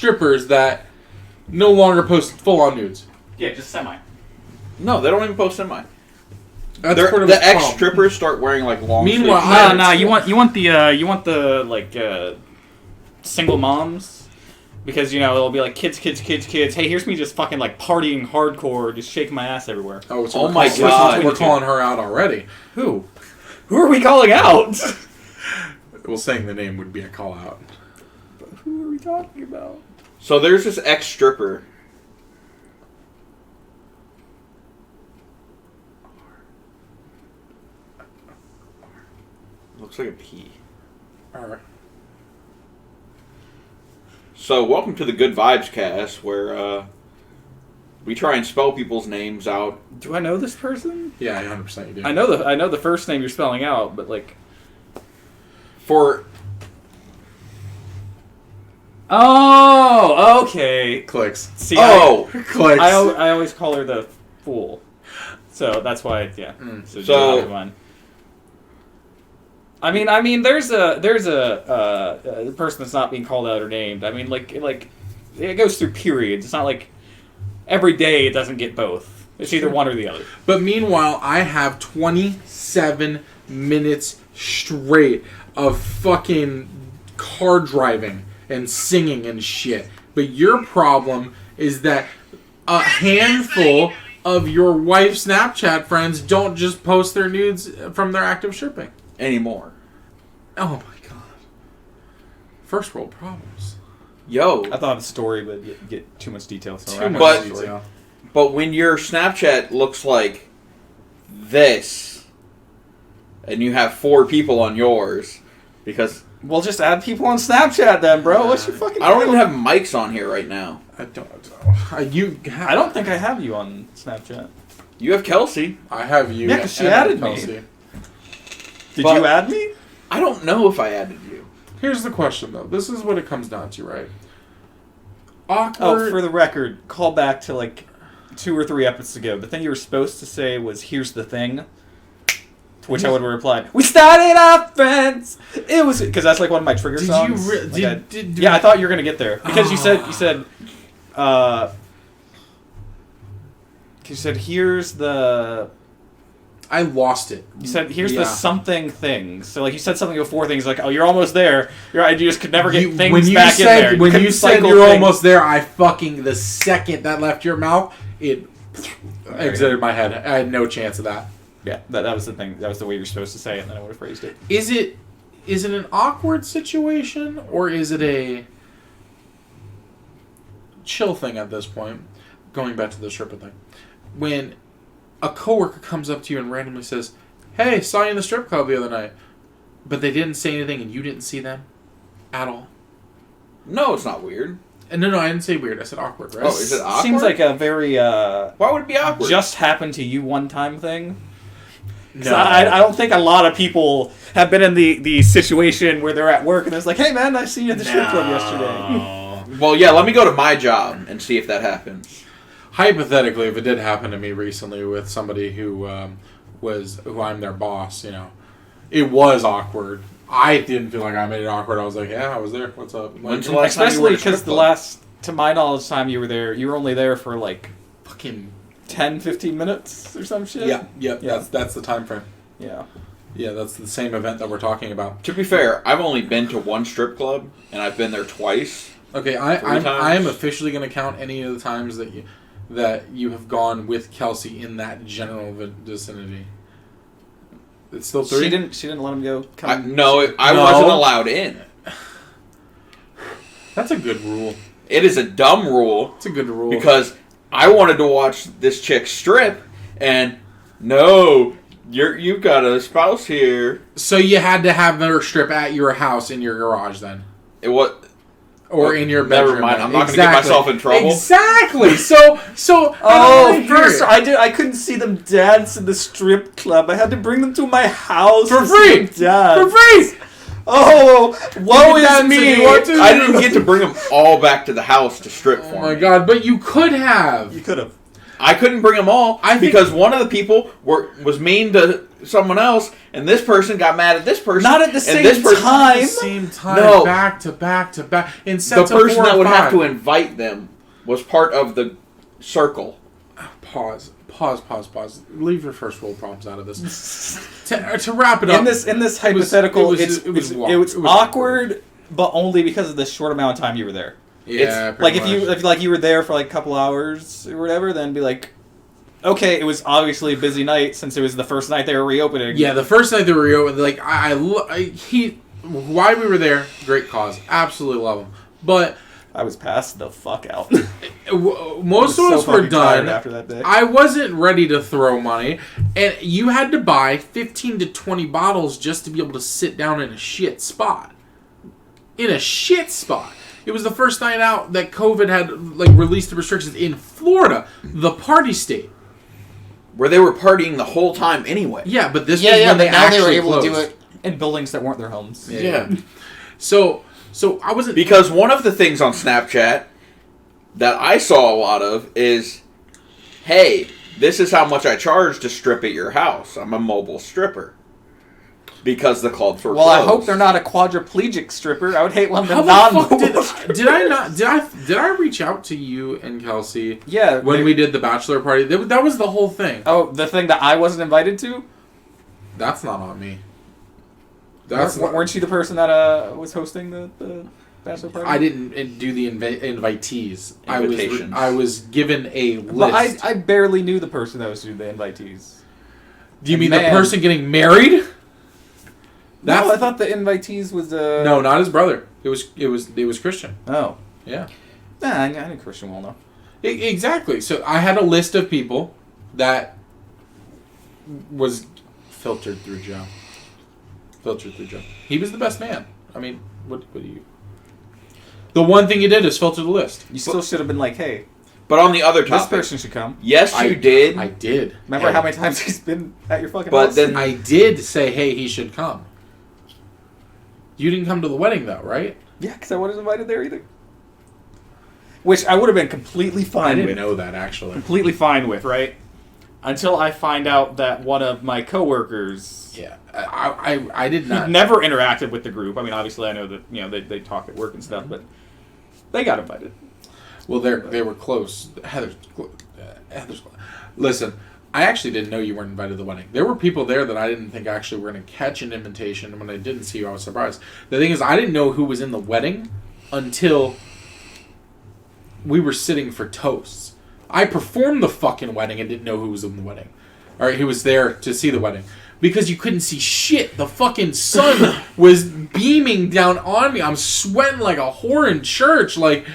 strippers that no longer post full-on nudes. Yeah, just semi. No, they don't even post semi. That's part of the ex-strippers start wearing like long. Meanwhile, no, you want the like single moms, because it'll be like kids. Hey, here's me just fucking like partying hardcore, just shaking my ass everywhere. Oh, so oh my god, we're calling her out already. Who are we calling out? Well, saying the name would be a call out. But who are we talking about? So there's this ex-stripper. Looks like a P. Alright. So welcome to the Good Vibescast, where we try and spell people's names out. Do I know this person? Yeah, 100% you do. I know the first name you're spelling out, but like. Oh, okay. Clicks. See, clicks. I always call her the fool, so that's why. Yeah. So never mind. I mean, there's a person that's not being called out or named. I mean, like it goes through periods. It's not like every day it doesn't get both. It's either one or the other. But meanwhile, I have 27 minutes straight of fucking car driving and singing and shit. But your problem is that a handful of your wife's Snapchat friends don't just post their nudes from their active stripping Anymore. Oh my god. First world problems. Yo. I thought of the story, but get too much detail. So too much detail. But when your Snapchat looks like this, and you have 4 people on yours, because... Well, just add people on Snapchat then, bro. What's your fucking... I don't even have mics on here right now. I don't. I don't think I have you on Snapchat. You have Kelsey. I have you. Yeah, because she added Kelsey. me. Did you add me? I don't know if I added you. Here's the question, though. This is what it comes down to, right? Awkward. Oh, for the record, call back to like 2 or 3 episodes ago. The thing you were supposed to say was, "Here's the thing," to which I would have replied, "We started off friends." It was because that's like one of my trigger songs. I thought you were gonna get there because you said here's the. I lost it. You said, here's the something things. So, like, you said something before things, like, oh, you're almost there. You just could never get things back in there. When you said you're almost there, I fucking, the second that left your mouth, it exited my head. I had no chance of that. Yeah, that was the thing. That was the way you're supposed to say it, and then I would have phrased it. Is it an awkward situation, or is it a chill thing at this point? Going back to the stripper thing. When a coworker comes up to you and randomly says, "Hey, saw you in the strip club the other night," but they didn't say anything and you didn't see them at all. No, it's not weird. No, I didn't say weird. I said awkward, right? Oh, is it awkward? Seems like a very, why would it be awkward? Just happened to you one time thing. No. I don't think a lot of people have been in the situation where they're at work and it's like, "Hey, man, I seen you at the strip club yesterday." Well, yeah, let me go to my job and see if that happens. Hypothetically, if it did happen to me recently with somebody who I'm their boss, it was awkward. I didn't feel like I made it awkward. I was like, "Yeah, I was there. What's up?" When's the last time you were at a strip because the club? last, to my knowledge, time you were there, you were only there for like fucking 10, 15 minutes or some shit. Yeah. That's the time frame. Yeah. Yeah, that's the same event that we're talking about. To be fair, I've only been to one strip club, and I've been there twice. Okay, I am officially going to count any of the times that you have gone with Kelsey in that general vicinity. It's still 3? She didn't let him go. I wasn't allowed in. That's a good rule. It is a dumb rule. It's a good rule. Because I wanted to watch this chick strip, and no, you've got a spouse here. So you had to have her strip at your house in your garage then? Or in your bedroom. Never mind. I'm not going to get myself in trouble. Exactly. So. First I couldn't see them dance in the strip club. I had to bring them to my house for free. For free. Oh, woe is me! I didn't get to bring them all back to the house to strip for me. Oh my god! But you could have. You could have. I couldn't bring them all because one of the people was mean to someone else, and this person got mad at this person. Not at the same At time. the same time, No. back to back to back. In The sets of person 4 that or would 5. have to invite them was part of the circle. Pause. Leave your first world problems out of this. to wrap it up, In this hypothetical, it was awkward. awkward, but only because of the short amount of time you were there. Yeah, Like pretty much. if you were there for like a couple hours or whatever, then be like, okay, it was obviously a busy night since it was the first night they were reopening. Yeah, the first night they were reopened, like why we were there, great cause, absolutely love him. But I was passed the fuck out. most of us were done after that day. I wasn't ready to throw money, and you had to buy 15 to 20 bottles just to be able to sit down in a shit spot. In a shit spot. It was the first night out that COVID had released the restrictions in Florida, the party state. Where they were partying the whole time anyway. Yeah, but this was when they now actually they were able closed. to do it in buildings that weren't their homes. Yeah. So I wasn't... Because one of the things on Snapchat that I saw a lot of is, hey, this is how much I charge to strip at your house. I'm a mobile stripper. Because the clubs were Well, closed. I hope they're not a quadriplegic stripper. I would hate one of How them the fuck non-mobile. did I reach out to you and Kelsey? Yeah. When we did the bachelor party, that was the whole thing. Oh, the thing that I wasn't invited to? That's not on me. Weren't you the person that was hosting the bachelor party? I didn't do the invitees. Invitations. I was given a list. But I barely knew the person that was doing the invitees. Do you mean the person getting married? No, I thought the invitees was No, not his brother. It was Christian. Oh. Yeah. Nah, I knew Christian well enough. Exactly. So I had a list of people that was filtered through Joe. He was the best man. I mean, what do you... The one thing you did is filter the list. You still should have been like, hey, But on the other this topic, person should come. yes, you did. I did. Remember how many times he's been at your fucking But house? then- I did say, hey, he should come. You didn't come to the wedding, though, right? Yeah, because I wasn't invited there either. Which I would have been completely fine I didn't with. know that, actually. Completely fine with, right? Until I find out that one of my coworkers... Yeah. I did not. never interacted with the group. I mean, obviously I know that they talk at work and stuff, but they got invited. Well, they were close. Heather's Listen, I actually didn't know you weren't invited to the wedding. There were people there that I didn't think actually were going to catch an invitation, and when I didn't see you, I was surprised. The thing is, I didn't know who was in the wedding until we were sitting for toasts. I performed the fucking wedding and didn't know who was in the wedding. Or who was there to see the wedding. Because you couldn't see shit. The fucking sun was beaming down on me. I'm sweating like a whore in church. Like,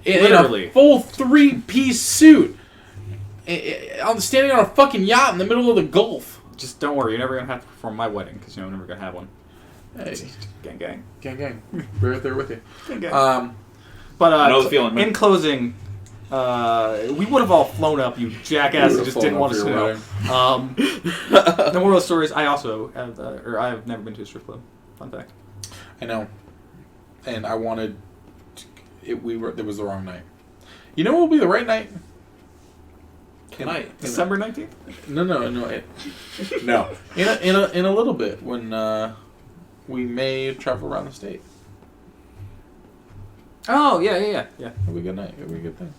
in Literally. a full 3-piece suit. I'm standing on a fucking yacht in the middle of the Gulf. Just don't worry, you're never going to have to perform my wedding, because you're never going to have one. Hey, Gang, gang. gang. We're right there with you. Gang, gang. I know the feeling, man. in closing, we would have all flown up, you jackass who just didn't want us to know. The moral of the story is I also have, I have never been to a strip club. Fun fact. I know. And I wanted... It was the wrong night. You know what will be the right night? Tonight. December 19th? No. No. In a little bit, when we may travel around the state. Oh, yeah. It'll be a good night. It'll be a good thing.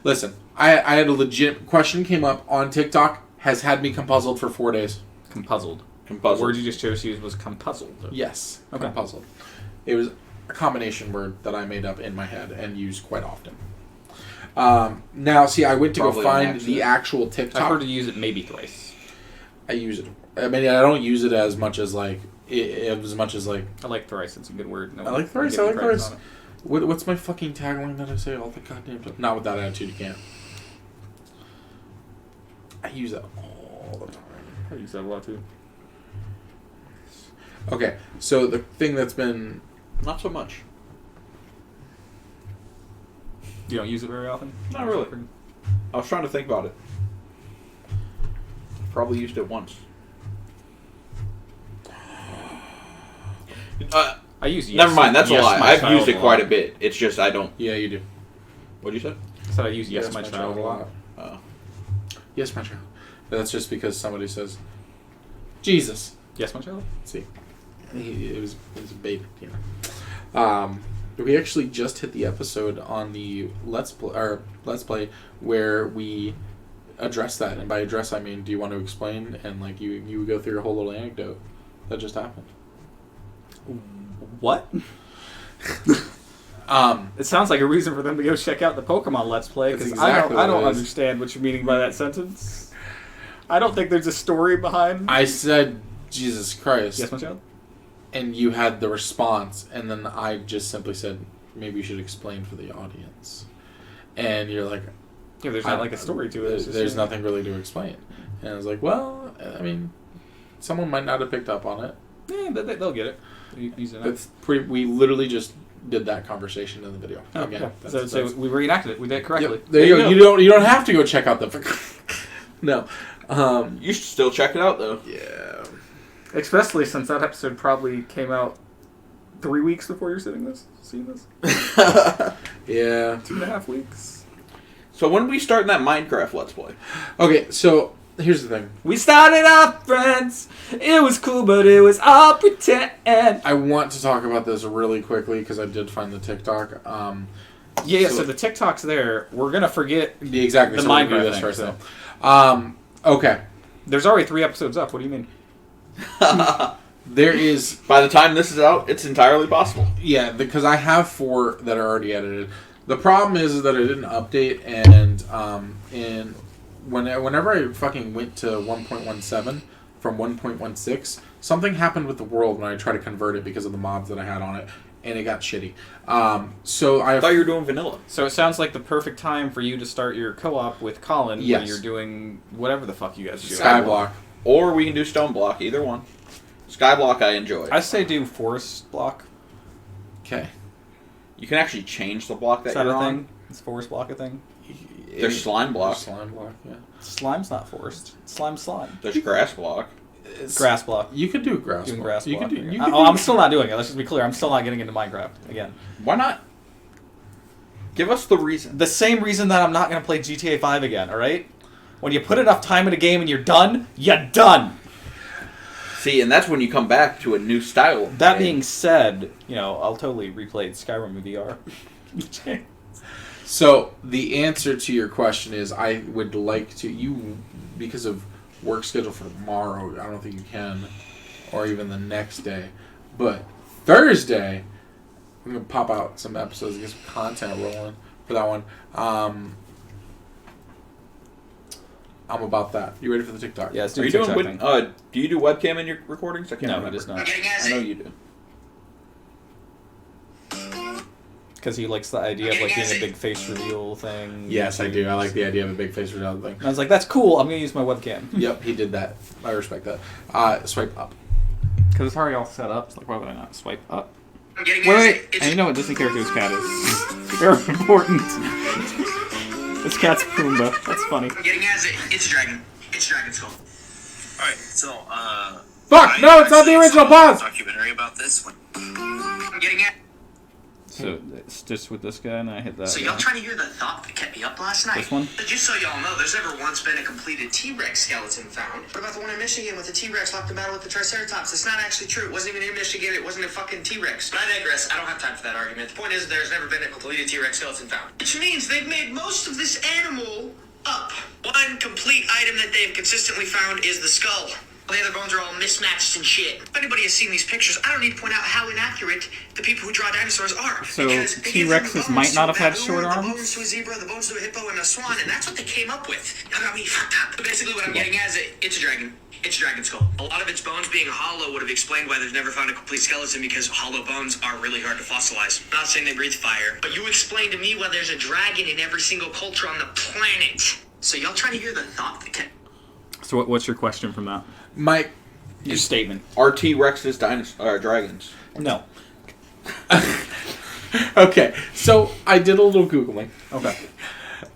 Listen, I had a legit question came up on TikTok. Has had me compuzzled for 4 days. Compuzzled. The word you just chose to use was compuzzled. Yes, Okay. compuzzled. It was a combination word that I made up in my head and use quite often. Now, see, I went to Probably go on find accident. the actual TikTok. I've heard you use it maybe thrice. I use it. I mean, I don't use it as much as like. As much as like. I like thrice. It's a good word. No I like thrice. I like thrice. What's my fucking tagline that I say all the goddamn time? Not with that attitude, you can't. I use that all the time. I use that a lot too. Okay, so the thing that's been... Not so much. You don't use it very often? Not really. I was trying to think about it. Probably used it once. I use yes. Never mind, that's yes, a lie. my I've child used it a quite lot. a bit. It's just I don't... Yeah, you do. What'd you say? So I use yes, my child a lot. Oh. Yes, my child. That's just because somebody says, Jesus. Yes, my child. See, it was a baby, you know. We actually just hit the episode on the Let's Play where we address that, and by address I mean, do you want to explain and like you go through your whole little anecdote that just happened? What? It sounds like a reason for them to go check out the Pokemon Let's Play, because exactly I don't understand what you're meaning by that sentence. I don't think there's a story behind. I said, Jesus Christ. Yes, my child. And you had the response, and then I just simply said, maybe you should explain for the audience. And you're like, yeah, there's not like a story to it. There's nothing really to explain. And I was like, well, I mean, someone might not have picked up on it. Yeah, they'll get it. That's pretty. We literally just did that conversation in the video. Oh, Again, yeah. So we reenacted it. We did it correctly. Yep, there you go. You don't have to go check out the. No. You should still check it out though. Yeah. Especially since that episode probably came out 3 weeks before you're seeing this. Yeah. 2.5 weeks. So when are we starting that Minecraft Let's Play? Okay, so here's the thing. We started off friends. It was cool, but it was all pretend. I want to talk about this really quickly because I did find the TikTok. So the TikTok's there. We're gonna forget the Minecraft this thing. first. Okay. There's already 3 episodes up. What do you mean? There is. By the time this is out, it's entirely possible. Yeah, because I have 4 that are already edited. The problem is that I didn't update, and whenever I fucking went to 1.17 from 1.16, something happened with the world when I tried to convert it because of the mods that I had on it, and it got shitty. So I thought you were doing vanilla. So it sounds like the perfect time for you to start your co-op with Collin. Yes. When you're doing whatever the fuck you guys do. Skyblock. Or we can do Stone Block, either one. Skyblock I enjoy. I say do Forest Block. Okay. You can actually change the block that Is that you're a on. thing? Is Forest Block a thing? There's Slime Block. Slime block, yeah. Slime's not forest. Slime's slime. There's Grass Block. Grass block. You could do grass Doing block. grass You block. could do. I'm still not doing it. Let's just be clear. I'm still not getting into Minecraft again. Why not? Give us the reason. The same reason that I'm not going to play GTA 5 again, alright? When you put enough time in a game and you're done, you're done! See, and that's when you come back to a new style. That being said, I'll totally replay Skyrim in VR. So, the answer to your question is I would like to, because of work schedule for tomorrow, I don't think you can, or even the next day, but Thursday, I'm going to pop out some episodes, get some content rolling for that one. I'm about that. You ready for the TikTok? Yeah, let's do Are you TikTok doing? Do you do webcam in your recordings? I can't remember. No, he does not. I know you do. Because he likes the idea of like doing a big face reveal thing. Yes, I do. I like the idea of a big face reveal thing. And I was like, that's cool. I'm going to use my webcam. Yep, he did that. I respect that. Swipe up. Because it's already all set up. So like, why would I not swipe up? Wait. And you know what Disney character's cat is? Very important. This cat's Pumbaa. That's funny. I'm getting as it's a dragon. It's a dragon skull. Alright, so, Fuck! No, it's not the original pause! Documentary about this one. I'm getting at. So, it's just with this guy, and I hit that. So, y'all trying to hear the thought that kept me up last night? This one? Just so y'all know, there's never once been a completed T-Rex skeleton found. What about the one in Michigan with the T-Rex locked in battle with the Triceratops? It's not actually true. It wasn't even in Michigan. It wasn't a fucking T-Rex. But I digress. I don't have time for that argument. The point is, there's never been a completed T-Rex skeleton found. Which means they've made most of this animal up. One complete item that they've consistently found is the skull. The other bones are all mismatched and shit. If anybody has seen these pictures, I don't need to point out how inaccurate the people who draw dinosaurs are. So Because they give them the T-Rexes bones might not to a have had baboon, short the arms? bones to a zebra, the bones to a hippo, and a swan, and that's what they came up with. That got me fucked up. But basically what I'm getting at is it's a dragon. It's a dragon skull. A lot of its bones being hollow would have explained why they've never found a complete skeleton, because hollow bones are really hard to fossilize. I'm not saying they breathe fire, but you explained to me why there's a dragon in every single culture on the planet. So y'all trying to hear the thought that kept... So what's your question from that? Your statement. Are T-Rexes dragons? No. Okay, so I did a little Googling. Okay.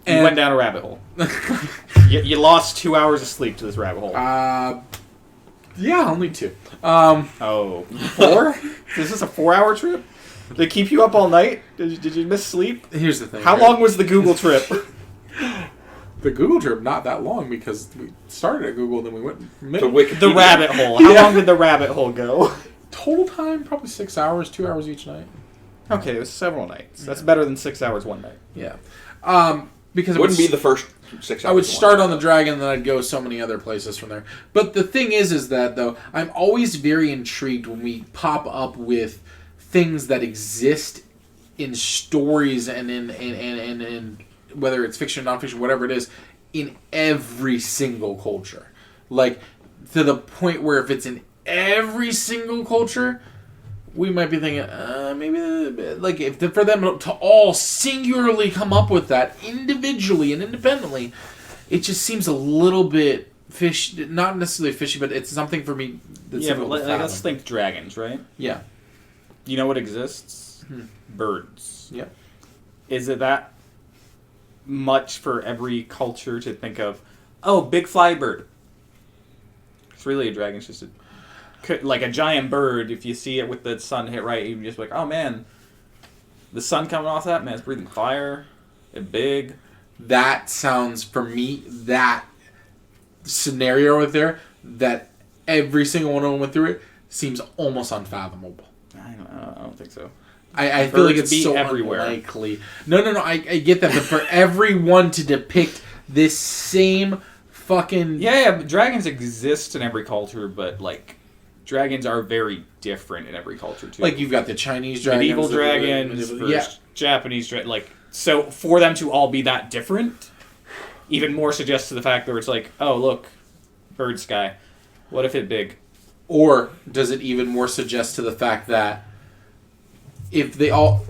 And You went down a rabbit hole. you lost 2 hours of sleep to this rabbit hole. Yeah, only 2. Oh. 4? Is this a 4-hour trip? They keep you up all night? Did you miss sleep? Here's the thing. How long was the Google trip? The Google trip? Not that long because we started at Google and then we went To Wikipedia. The rabbit hole. How long did the rabbit hole go? Total time probably 6 hours, 2 hours each night. Okay, it was several nights. That's better than 6 hours one night. Yeah. Because It wouldn't be the first 6 hours. I would start on the dragon and then I'd go so many other places from there. But the thing is that though, I'm always very intrigued when we pop up with things that exist in stories and in whether it's fiction, nonfiction, whatever it is, in every single culture. Like, to the point where if it's in every single culture, we might be thinking, maybe, like, if for them to all singularly come up with that individually and independently, it just seems a little bit not necessarily fishy, but it's something for me that's difficult to fathom. Let's think dragons, right? Yeah. You know what exists? Birds. Yeah. Is it that much for every culture to think of, oh, big fly bird? It's really a dragon. It's just like a giant bird. If you see it with the sun hit right, you're just like, oh man, the sun coming off that, man, it's breathing fire. It's big. That sounds, for me, that scenario right there, that every single one of them went through it, seems almost unfathomable. I don't think so. I feel like it's so everywhere. Unlikely. No, I get that, but for everyone to depict this same fucking... Yeah, but dragons exist in every culture, but, like, dragons are very different in every culture, too. Like, you've got the Chinese dragons... Medieval dragons versus Japanese dragons. Like, so, for them to all be that different, even more suggests to the fact that it's like, oh, look, bird sky. What if it big? Or does it even more suggest to the fact that if they all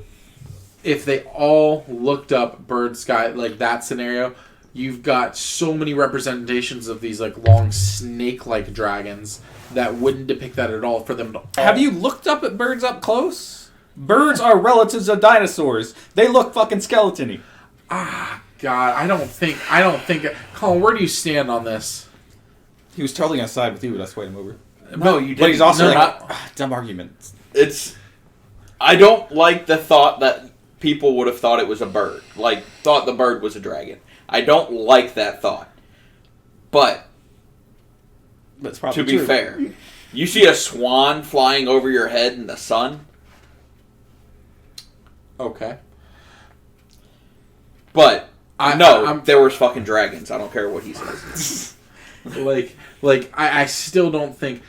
looked up bird sky, like that scenario, you've got so many representations of these like long snake-like dragons that wouldn't depict that at all for them to... Have you looked up at birds up close? Birds are relatives of dinosaurs. They look fucking skeleton-y. Ah, God, I don't think... Collin, where do you stand on this? He was totally on side with you, but I swayed him over. No, you didn't. But he's also No, dumb argument. I don't like the thought that people would have thought it was a bird. Like, thought the bird was a dragon. I don't like that thought. But, That's probably to be fair, you see a swan flying over your head in the sun? Okay. But, there was fucking dragons. I don't care what he says. I still don't think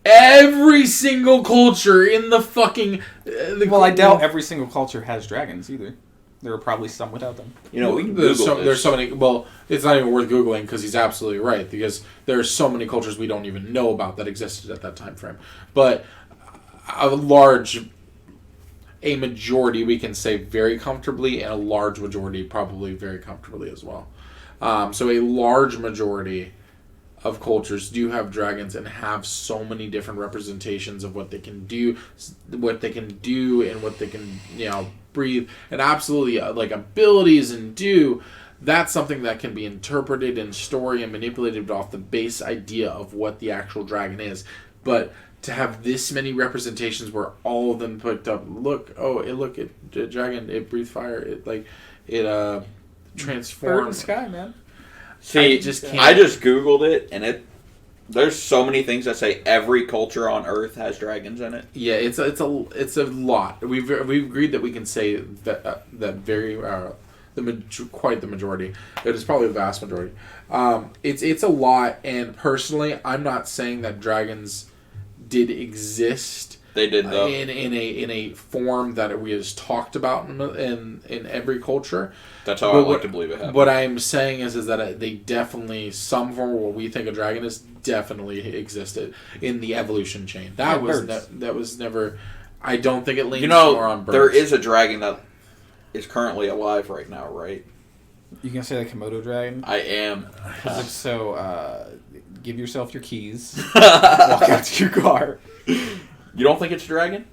every single culture in the fucking... well, I doubt every single culture has dragons either. There are probably some without them. You know, we can Google there's so many... Well, it's not even worth Googling because he's absolutely right. Because there are so many cultures we don't even know about that existed at that time frame. But a majority we can say very comfortably, and a large majority probably very comfortably as well. So a large majority of cultures do have dragons and have so many different representations of what they can do, and what they can, breathe, and absolutely like abilities and do. That's something that can be interpreted in story and manipulated off the base idea of what the actual dragon is. But to have this many representations where all of them picked up, it dragon, it breathes fire, it transforms. Bird in the sky, man. See, I just Googled it, and there's so many things that say every culture on Earth has dragons in it. Yeah, it's a lot. We've agreed that we can say that very quite the majority. It is probably the vast majority. It's a lot, and personally, I'm not saying that dragons did exist. They did though in a form that we just talked about in every culture. That's how I like to believe it happened. What I'm saying is that they definitely, some form of what we think a dragon is definitely existed in the evolution chain. That was never. I don't think it leans more on birds. There is a dragon that is currently alive right now, right? You gonna say the Komodo dragon? I am. If so, give yourself your keys. Walk out to your car. You don't think it's a dragon?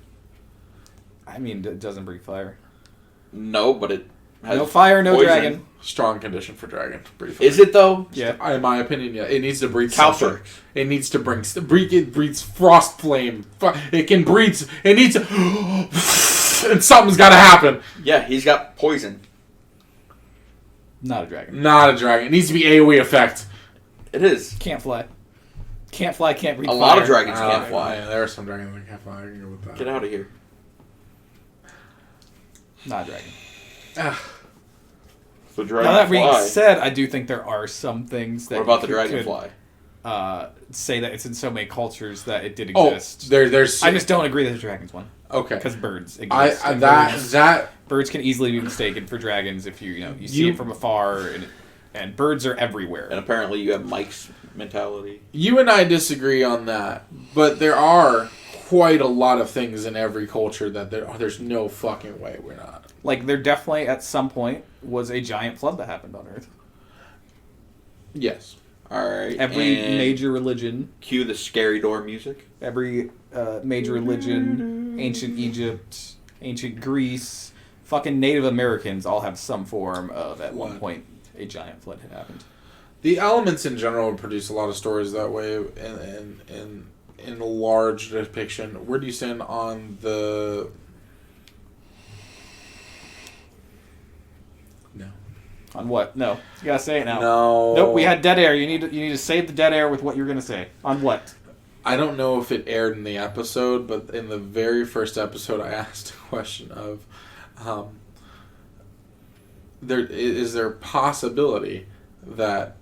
I mean, it doesn't breathe fire. No, but it has no fire, no poison. Dragon. Strong condition for dragon to breathe fire. Is it though? Yeah. In my opinion, yeah. It needs to breathe something. It needs to it breathes frost flame. It can breathe. It needs to... and something's got to happen. Yeah, he's got poison. Not a dragon. Not a dragon. It needs to be AoE effect. It is. Can't fly. Can't fly, can't breathe A fire. lot of dragons can't fly. Yeah, there are some dragons that can't fly. I can go with that. Get out of here. Not a dragon. So Now that being dragonfly. said, I do think there are some things that What about the could dragonfly? say that it's in so many cultures that it did Oh, exist. there's. I just don't agree that the dragons one. Okay. Because birds exist. I and that birds can easily be mistaken for dragons if you see it from afar, and birds are everywhere. And apparently you have Mike's mentality. you and I disagree on that, but there are quite a lot of things in every culture that there's no fucking way we're not. Like, there definitely, at some point, was a giant flood that happened on Earth. Yes. Alright. Every and major religion, cue the scary door music. every major religion, ancient Egypt, ancient Greece, fucking Native Americans all have some form of, at one point, a giant flood had happened. The elements in general produce a lot of stories that way in a large depiction. Where do you stand on the... No. On what? No. You gotta say it now. No. Nope, we had dead air. You need to save the dead air with what you're gonna say. On what? I don't know if it aired in the episode, but in the very first episode I asked a question of is there a possibility that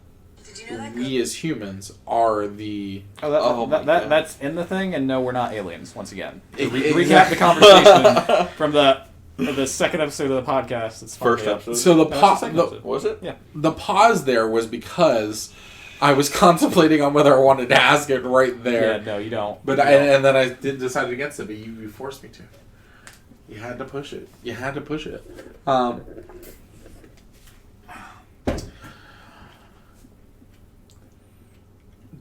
we as humans are the... That's in the thing, and no, we're not aliens, once again. To Exactly. recap the conversation from the second episode of the podcast. It's First episode. So No, it's the second episode. Was it? Yeah. the pause there was because I was contemplating on whether I wanted to ask it right there. Yeah, no, you don't. But You don't. and then I decided against it, but you forced me to. You had to push it. You had to push it.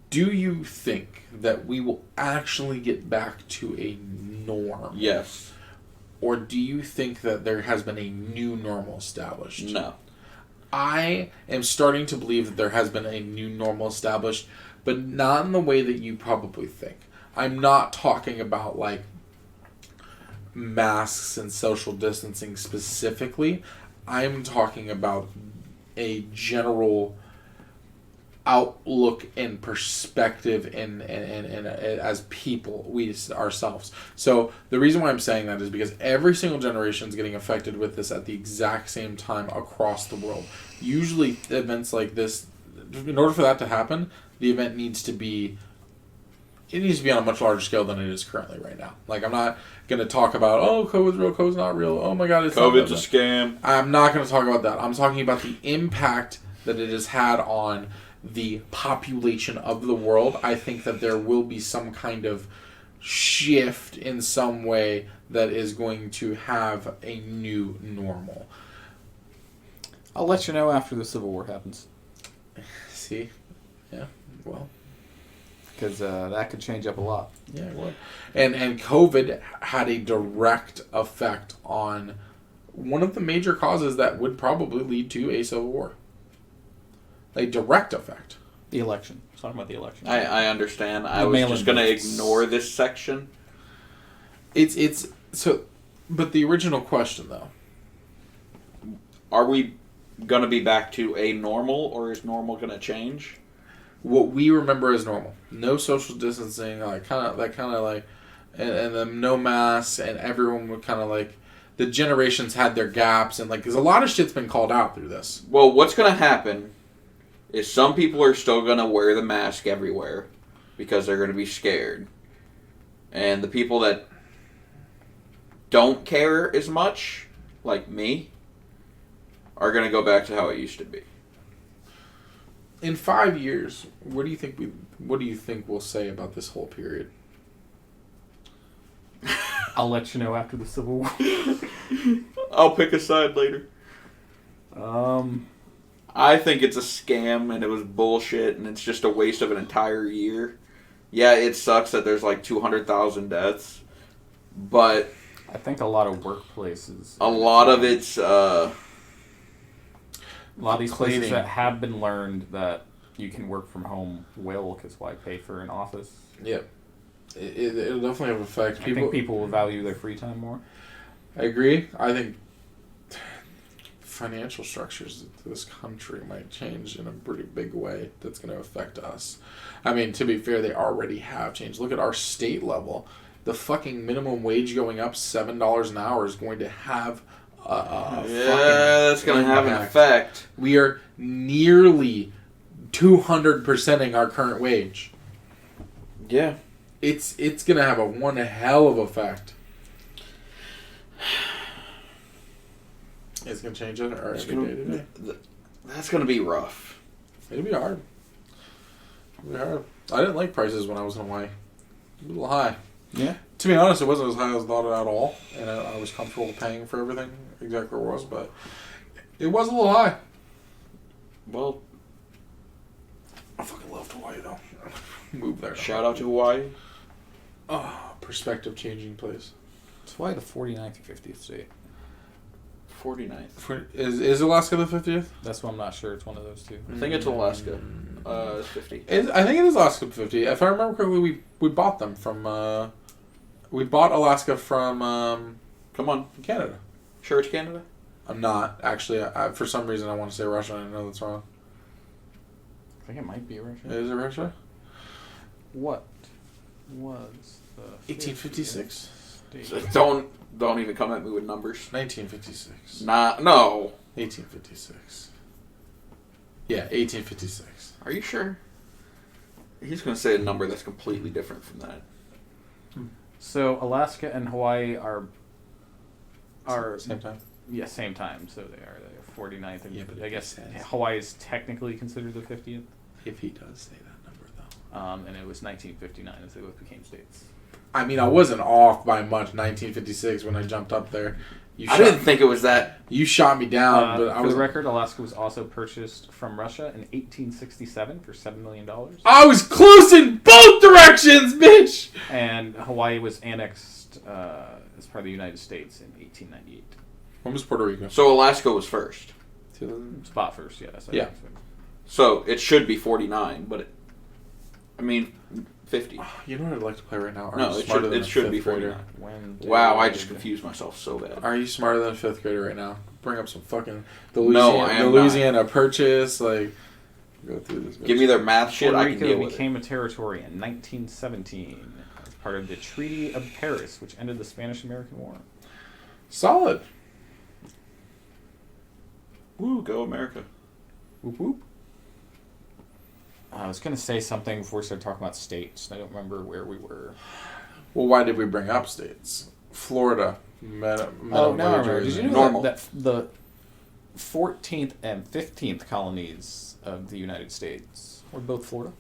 Do you think that we will actually get back to a norm? Yes. Or do you think that there has been a new normal established? No. I am starting to believe that there has been a new normal established, but not in the way that you probably think. I'm not talking about, like, masks and social distancing specifically. I'm talking about a general outlook and perspective and as people, we ourselves. So the reason why I'm saying that is because every single generation is getting affected with this at the exact same time across the world. Usually events like this, in order for that to happen, the event needs to be on a much larger scale than it is currently right now. Like, I'm not going to talk about, oh, COVID's real, COVID's not real, oh my god, it's COVID's not a scam. I'm not going to talk about that. I'm talking about the impact that it has had on the population of the world. I think that there will be some kind of shift in some way that is going to have a new normal. I'll let you know after the Civil War happens. See? Yeah, well... Because that could change up a lot. Yeah, it would. And COVID had a direct effect on one of the major causes that would probably lead to a civil war. A direct effect. The election. I was talking about the election. I understand. I The was mail-in just going to votes. ignore this section. It's so, but the original question though. Are we going to be back to a normal, or is normal going to change? What we remember as normal. No social distancing, and then no masks, and everyone would kind of like, the generations had their gaps, and like, because a lot of shit's been called out through this. Well, what's going to happen is some people are still going to wear the mask everywhere because they're going to be scared. And the people that don't care as much, like me, are going to go back to how it used to be. In 5 years, what do you think we'll say about this whole period? I'll let you know after the Civil War. I'll pick a side later. Um, I think it's a scam and it was bullshit and it's just a waste of an entire year. Yeah, it sucks that there's like 200,000 deaths, but I think a lot of workplaces. a lot of it's A lot of these places Cleaning. that have been learned that you can work from home will, because why pay for an office? Yep. It'll definitely have an effect. I think people will value their free time more. I agree. I think financial structures of this country might change in a pretty big way that's going to affect us. I mean, to be fair, they already have changed. Look at our state level. The fucking minimum wage going up $7 an hour is going to have that's going to have an effect. We are nearly 200%ing our current wage. Yeah. It's going to have one hell of effect. It's going to change it or That's going to be rough. It'll be hard. It'll be hard. I didn't like prices when I was in Hawaii. A little high. Yeah. To be honest, it wasn't as high as I thought at all, and I was comfortable paying for everything exactly where it was, but it was a little high. Well, I fucking loved Hawaii though. Move there. Shout out to Hawaii. Oh, perspective changing place. It's Hawaii the 49th or 50th state. 49th. Is Alaska the 50th? That's what I'm not sure. It's one of those two. I think it's Alaska. 50. I think it is Alaska 50. If I remember correctly, we bought them from. We bought Alaska from. Come on, Canada. Sure, it's Canada. I'm not actually. For some reason, I want to say Russia. I know that's wrong. I think it might be Russia. Is it Russia? What was the 1856? Don't even come at me with numbers. 1956. No. 1856. Yeah, 1856. Are you sure? He's going to say a number that's completely different from that. So Alaska and Hawaii are same time. Yeah, same time. So they're 49th. And Yeah, but I guess sense. Hawaii is technically considered the 50th. If he does say that number, though. And it was 1959 as they both became states. I mean, I wasn't off by much. 1956 when I jumped up there. I didn't think it was that. You shot me down, but I for was. the record, Alaska was also purchased from Russia in 1867 for $7 million. I was close in both directions, bitch. And Hawaii was annexed as part of the United States in 1898. When was Puerto Rico? So Alaska was first. Spot first, yes. Yeah. So it should be 49, but 50. You know what I'd like to play right now? No, it should be 49. Wow, I just confused myself so bad. Are you smarter than a fifth grader right now? Bring up some fucking Louisiana Purchase, like go through this. Give me their math shit. Puerto I can deal Rico with became a territory in 1917 as part of the Treaty of Paris, which ended the Spanish-American War. Solid. Woo, go America. Whoop whoop. I was going to say something before we started talking about states. I don't remember where we were. Well, why did we bring up states? Florida. Now I remember. Did you know that the 14th and 15th colonies of the United States were both Florida?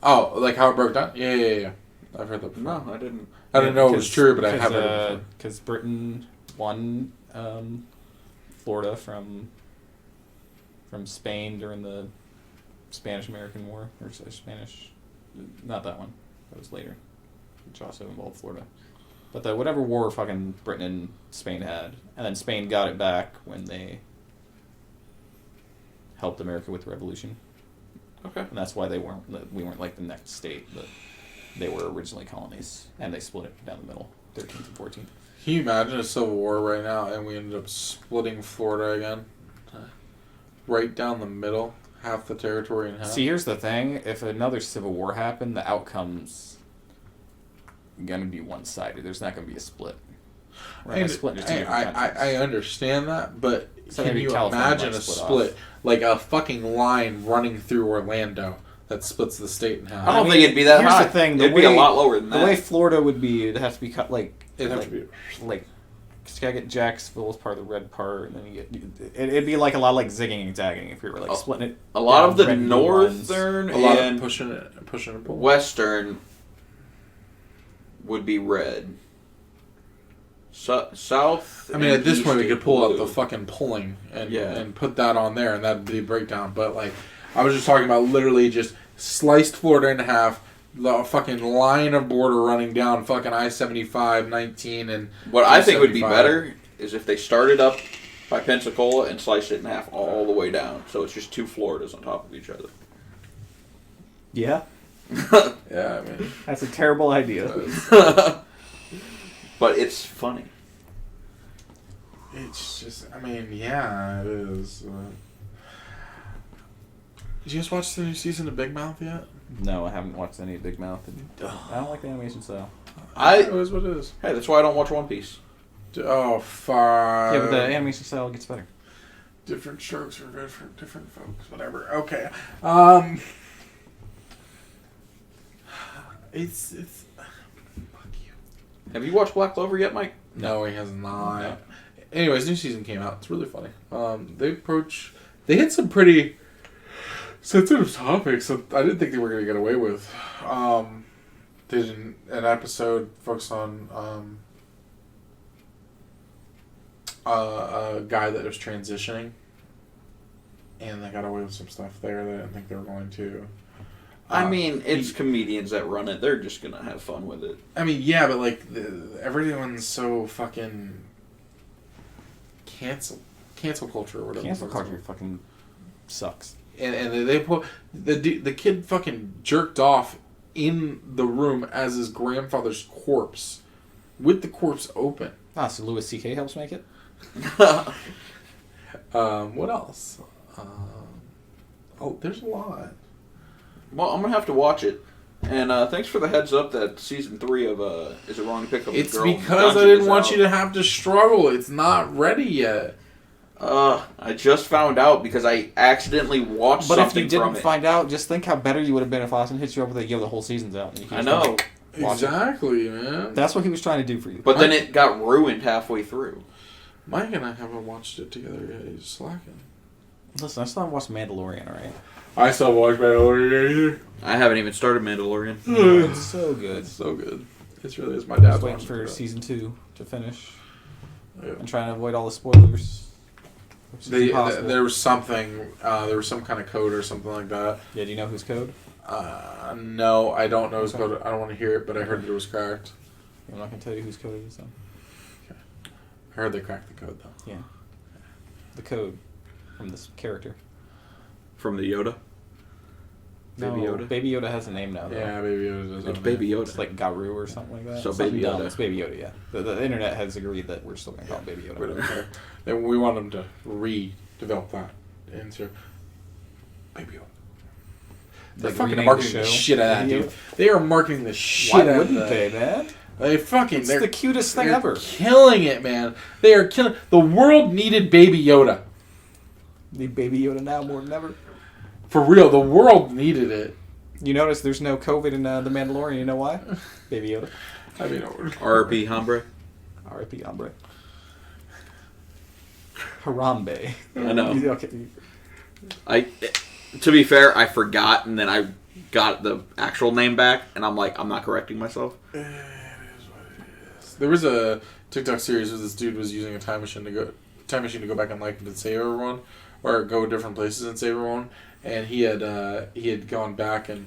Oh, like how it broke down? Yeah. I've heard that before. No, I didn't. I didn't know it was true, but I have heard it before. Because Britain won Florida from Spain during the Spanish-American War, or Spanish, not that one, that was later, which also involved Florida. But whatever war fucking Britain and Spain had, and then Spain got it back when they helped America with the Revolution. Okay. And that's why we weren't like the next state, but they were originally colonies, and they split it down the middle, 13th and 14th. Can you imagine a civil war right now, and we ended up splitting Florida again? Right down the middle, half the territory in half. See, here's the thing. If another civil war happened, the outcome's going to be one-sided. There's not going to be a split. We're going to split into two different countries. I understand that, but So can maybe you California imagine might a split split? off. Like a fucking line running through Orlando that splits the state in half. I don't think it'd be that here's high. The thing, it'd be a lot lower than that. The way Florida would be, it'd have to be cut like... It'd have to be... Like, because you gotta get Jacksonville as part of the red part, and then you get... It'd be like a lot of like zigging and zagging if you were like splitting it. A lot of the red and blue northern A lot and of pushing and pulling. western would be red. South. I mean, at this east point, we is could pull up blue. the fucking polling and put that on there, and that'd be a breakdown. But like, I was just talking about literally just sliced Florida in half, the fucking line of border running down fucking I-75, 19, and What I think would be 75. better is if they started up by Pensacola and sliced it in half all the way down, so it's just two Floridas on top of each other. Yeah, Yeah, I mean, that's a terrible idea. but it's funny. It's just, I mean, yeah, it is. Did you guys watch the new season of Big Mouth yet? No, I haven't watched any Big Mouth. I don't like the animation style. It is what it is. Hey, that's why I don't watch One Piece. Oh, fuck. Yeah, but the animation style gets better. Different strokes are good for different folks. Whatever. Okay. It's. Fuck you. Have you watched Black Clover yet, Mike? No, he has not. No. Anyways, new season came out. It's really funny. They hit some pretty sensitive topics that I didn't think they were going to get away with. They did an episode focused on a guy that was transitioning, and they got away with some stuff there that I didn't think they were going to. I mean, it's comedians that run it. They're just going to have fun with it. I mean, yeah, but like everyone's so fucking cancel culture or whatever. Cancel culture fucking sucks. And they put the kid fucking jerked off in the room as his grandfather's corpse, with the corpse open. Ah, so Louis C.K. helps make it? What else? There's a lot. Well, I'm going to have to watch it. And thanks for the heads up that season 3 of Is It Wrong to Pick Up It's a Girl? because I didn't want you to have to struggle. It's not ready yet. I just found out because I accidentally watched But if something you didn't from it. find out, just think how better you would have been if Austin hit you up with the whole season's out. And you I know. Exactly, man. That's what he was trying to do for you. But then it got ruined halfway through. Mike and I haven't watched it together yet. He's slacking. Listen, I still haven't watched Mandalorian, alright? I still watch Mandalorian either. I haven't even started Mandalorian. It's so good. It's so good. It really is. My dad's Just waiting watching for it. season 2 to finish. Yeah. And trying to avoid all the spoilers. Which is impossible. There was something. There was some kind of code or something like that. Yeah, do you know whose code? No, I don't know his code. I don't want to hear it, but I heard that it was cracked. I'm not going to tell you whose code it is, though. I heard they cracked the code, though. Yeah. The code from this character. From the Yoda? Baby No, Yoda? Baby Yoda has a name now, though. Yeah, Baby Yoda does. It's have a Baby name. Yoda. It's like Garu or something like that. So Something Baby dumb. Yoda. It's Baby Yoda, yeah. The internet has agreed that we're still going to call it Baby Yoda. We don't care. Then we want them to redevelop that into Baby Yoda. They're Like fucking rename marketing the the show shit out of that, Baby dude. Yoda? They are marketing the shit Why out of wouldn't that. they, man? They fucking. It's the cutest thing they're ever. Killing it, man. They are killing. The world needed Baby Yoda. Need Baby Yoda now more than ever. For real, the world needed it. You notice there's no COVID in The Mandalorian. You know why? Baby Yoda. I mean, R.P. Hombre. R.I.P. Hombre. Harambe. I know. Okay. To be fair, I forgot, and then I got the actual name back, and I'm like, I'm not correcting myself. It is what it is. There was a TikTok series where this dude was using a time machine to go back in life and save everyone, or go different places and save everyone. And he had gone back and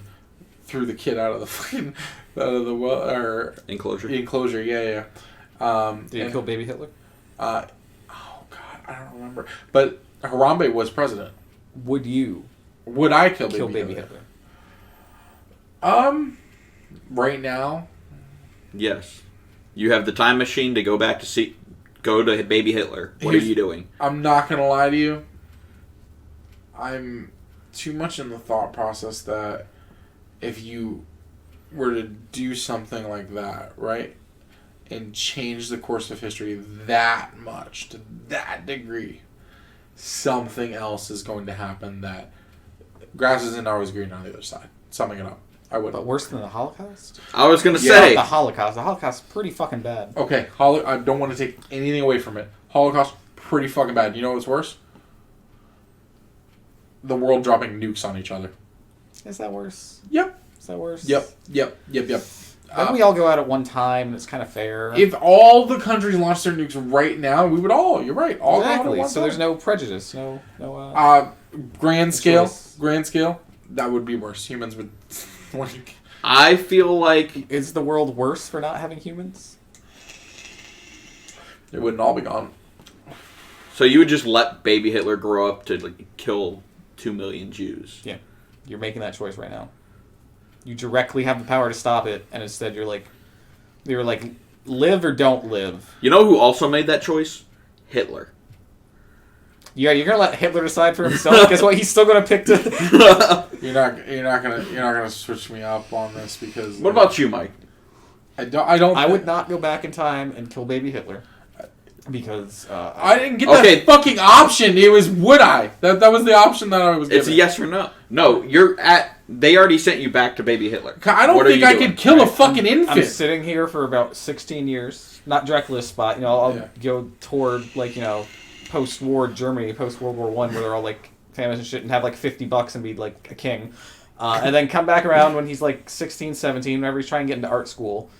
threw the kid out of the well or Enclosure. Yeah. Did he kill Baby Hitler? Oh God, I don't remember. But Harambe was president. Would you Would I kill Baby Hitler? Hitler? Right now, Yes. You have the time machine to go back to go to Baby Hitler. What are you doing? I'm not gonna lie to you. I'm too much in the thought process that if you were to do something like that, right, and change the course of history that much, to that degree, something else is going to happen that grass isn't always green on the other side. Summing it up. I would. But worse than the Holocaust? I was going to Yeah, say. The Holocaust. The Holocaust is pretty fucking bad. Okay, I don't want to take anything away from it. Holocaust, pretty fucking bad. You know what's worse? The world dropping nukes on each other. Is that worse? Yep. Is that worse? Yep. Then we all go out at one time, and it's kind of fair. If all the countries launched their nukes right now, we would all. You're right. All go out at exactly. one So time. there's no prejudice. No. Grand scale. choice. Grand scale. That would be worse. Humans would. I feel like Is the world worse for not having humans? It wouldn't all be gone. so. You would just let Baby Hitler grow up to kill 2 million Jews. Yeah. You're making that choice right now. You directly have the power to stop it, and instead you're like live or don't live. You know who also made that choice? Hitler. Yeah, you're gonna let Hitler decide for himself. Guess what? He's still gonna pick to. You're not gonna switch me up on this because. What about you, Mike? I would not go back in time and kill baby Hitler. Because I didn't get that fucking option. It was would I? That was the option that I was given. It's a yes or no. No, they already sent you back to baby Hitler. I don't think I could kill a fucking infant. I'm sitting here for about 16 years. Not Dracula's spot. I'll go toward post-war Germany, post-World War I, where they're all like famous and shit, and have like $50 and be like a king. And then come back around when he's like 16, 17, whenever he's trying to get into art school.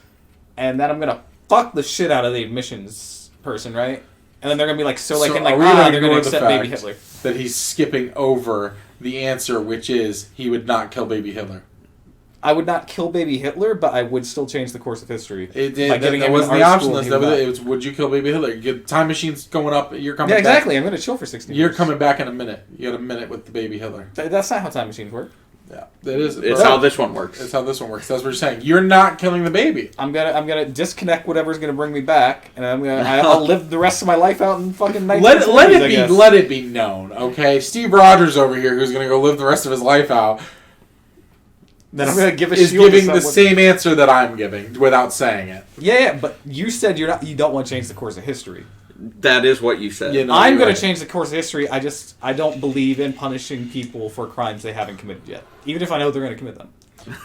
And then I'm gonna fuck the shit out of the admissions person, right? And then they're gonna be like, they're gonna accept baby Hitler. That he's skipping over the answer, which is he would not kill baby Hitler. I would not kill baby Hitler, but I would still change the course of history. That wasn't the option list. It was, would you kill baby Hitler? Time machine's going up. You're coming back. Yeah, exactly. I'm going to chill for 16 years. You're coming back in a minute. You got a minute with the baby Hitler. That's not how time machines work. Yeah, it is. It's how this one works. It's how this one works. That's what you're saying. You're not killing the baby. I'm gonna disconnect whatever's gonna bring me back, and I'll live the rest of my life out in fucking 1940s. Let it be known, okay? Steve Rogers over here, who's gonna go live the rest of his life out. Then I'm gonna give a is giving the same answer that I'm giving without saying it. Yeah, but you said you don't want to change the course of history. That is what you said. I'm going to change the course of history. I don't believe in punishing people for crimes they haven't committed yet, even if I know they're going to commit them.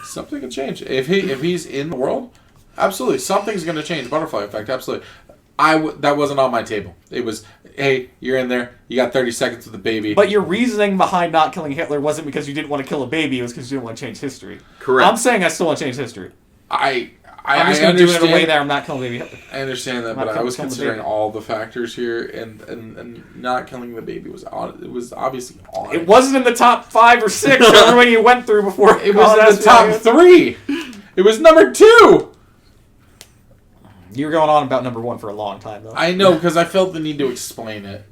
Something can change if he's in the world. Absolutely, something's going to change. Butterfly effect. Absolutely. That wasn't on my table. It was, hey, you're in there. You got 30 seconds with the baby. But your reasoning behind not killing Hitler wasn't because you didn't want to kill a baby. It was because you didn't want to change history. Correct. I'm saying I still want to change history. I'm just going to do it in a way that I'm not killing baby Hitler. I understand that, but I was considering all the factors here, and not killing the baby was obviously on. It wasn't in the top 5 or 6. However many you went through before. It was in the top 3. It was number 2. You were going on about number 1 for a long time, though. I know, because I felt the need to explain it.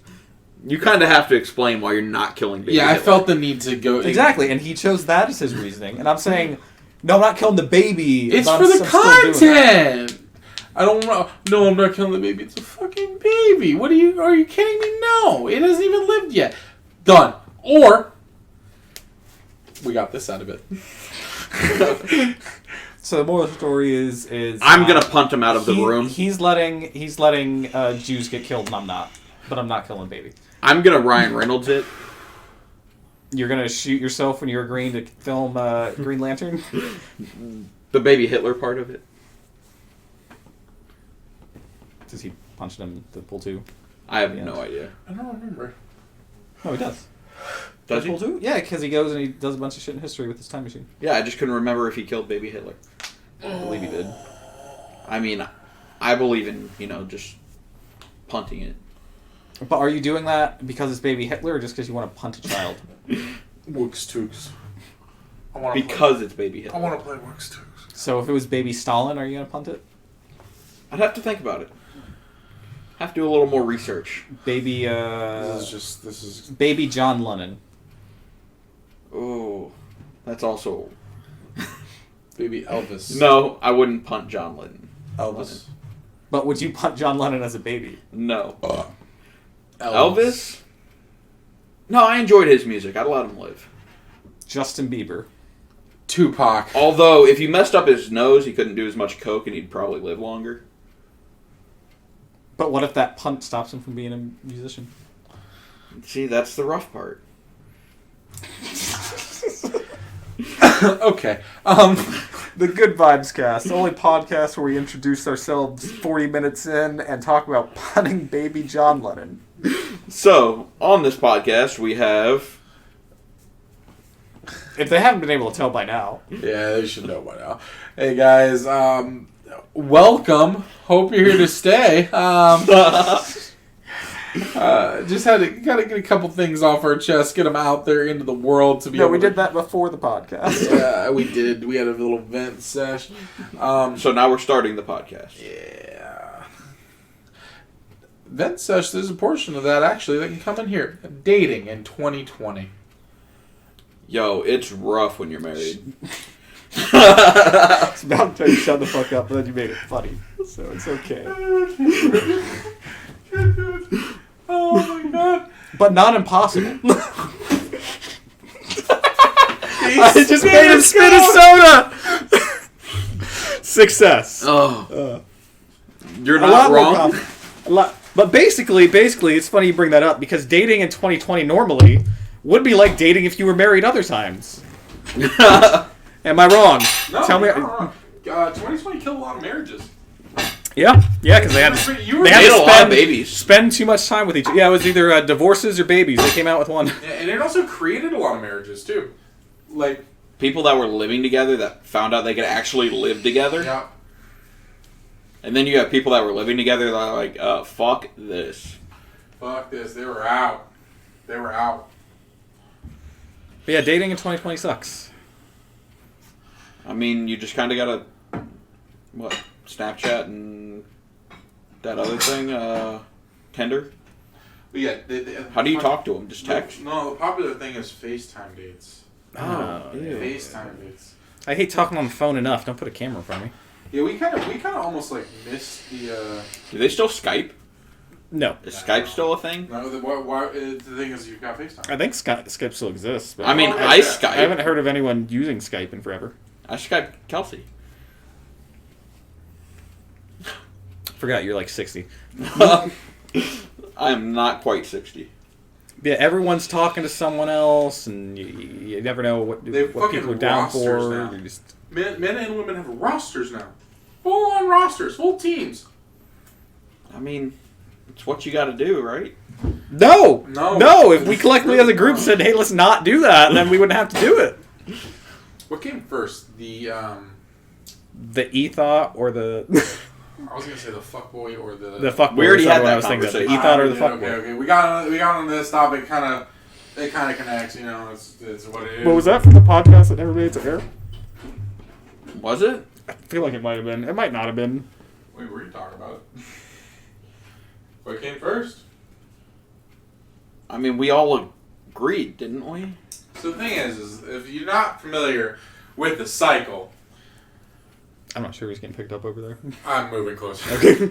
You kind of have to explain why you're not killing baby Hitler. I felt the need to go... Exactly, and he chose that as his reasoning. And I'm saying... No, I'm not killing the baby. It's for the content. I don't know. No, I'm not killing the baby. It's a fucking baby. Are you kidding me? No, it hasn't even lived yet. Done. Or we got this out of it. So the moral of the story is I'm gonna punt him out of the room. He's letting Jews get killed, and I'm not. But I'm not killing baby. I'm gonna Ryan Reynolds it. You're going to shoot yourself when you're agreeing to film Green Lantern? The baby Hitler part of it. Does he punch him in the pool too? I have no idea. I don't remember. No, he does. Does he? Pool too? Yeah, because he goes and he does a bunch of shit in history with his time machine. Yeah, I just couldn't remember if he killed baby Hitler. I believe he did. I mean, I believe in, just punting it. But are you doing that because it's baby Hitler or just because you want to punt a child? Wooks Tooks. Because it's baby Hitler. I want to play Wooks Tooks. So if it was baby Stalin, are you going to punt it? I'd have to think about it. Have to do a little more research. Baby, This is... Baby John Lennon. Oh, that's also... Baby Elvis. No, I wouldn't punt John Lennon. Elvis. But would you punt John Lennon as a baby? No. Elvis? No, I enjoyed his music. I'd let him live. Justin Bieber. Tupac. Although, if you messed up his nose, he couldn't do as much coke and he'd probably live longer. But what if that punt stops him from being a musician? See, that's the rough part. Okay. The Good Vibescast, the only podcast where we introduce ourselves 40 minutes in and talk about punting baby John Lennon. So, on this podcast, we have... If they haven't been able to tell by now. Yeah, they should know by now. Hey, guys. Welcome. Hope you're here to stay. Just gotta get a couple things off our chest, get them out there into the world to be. No, we did that before the podcast. Yeah, we did. We had a little vent sesh. So now we're starting the podcast. Yeah. Vent sesh. There's a portion of that actually that can come in here. Dating in 2020. Yo, it's rough when you're married. I was about to tell you shut the fuck up, but then you made it funny. So it's okay. Oh my god. But not impossible. I just made him spit a soda! Success. Oh. You're A not lot more wrong. confident. But basically, it's funny you bring that up because dating in 2020 normally would be like dating if you were married other times. Am I wrong? No, Tell me. you're not wrong. 2020 killed a lot of marriages. Yeah, because they had to. They had Made to a lot of babies. spend too much time with each other. Yeah, it was either divorces or babies. They came out with one. Yeah, and it also created a lot of marriages too. Like People that were living together that found out they could actually live together. yeah. And then you have people that were living together that are like, fuck this. Fuck this. They were out. But yeah, dating in 2020 sucks. I mean, you just kind of gotta, Snapchat and that other thing, Tinder? But yeah. How do you talk to them? Just text? No, the popular thing is FaceTime dates. Oh, FaceTime dates. I hate talking on the phone enough. Don't put a camera in front of me. Yeah, we kind of almost like missed the. Do they still Skype? No. Is Skype still a thing? No, the thing is you've got FaceTime. I think Skype still exists. But I mean, Oh, I yeah. Skype. I haven't heard of anyone using Skype in forever. I Skype Kelsey. Forgot you're like 60. I am not quite 60. Yeah, everyone's talking to someone else, and you never know what fucking people are down rosters for. now. You're just... Men and women have rosters now. Full on rosters, full teams. I mean, it's what you gotta do, right? No! No. If we collectively as a group said, hey, let's not do that, then we wouldn't have to do it. What came first? The ethot or the... I was gonna say the fuckboy or the fuckboy. We already was had what that I was thinking of. The conversation. ethot or the Okay, fuckboy. okay. We got on this topic. It kind of connects. You know, it's what it is. What was that from the podcast that never made it to air? Was it? I feel like it might have been. It might not have been. Wait, were you talking about it? What came first? I mean, we all agreed, didn't we? So the thing is if you're not familiar with the cycle, I'm not sure he's getting picked up over there. I'm moving closer. Okay.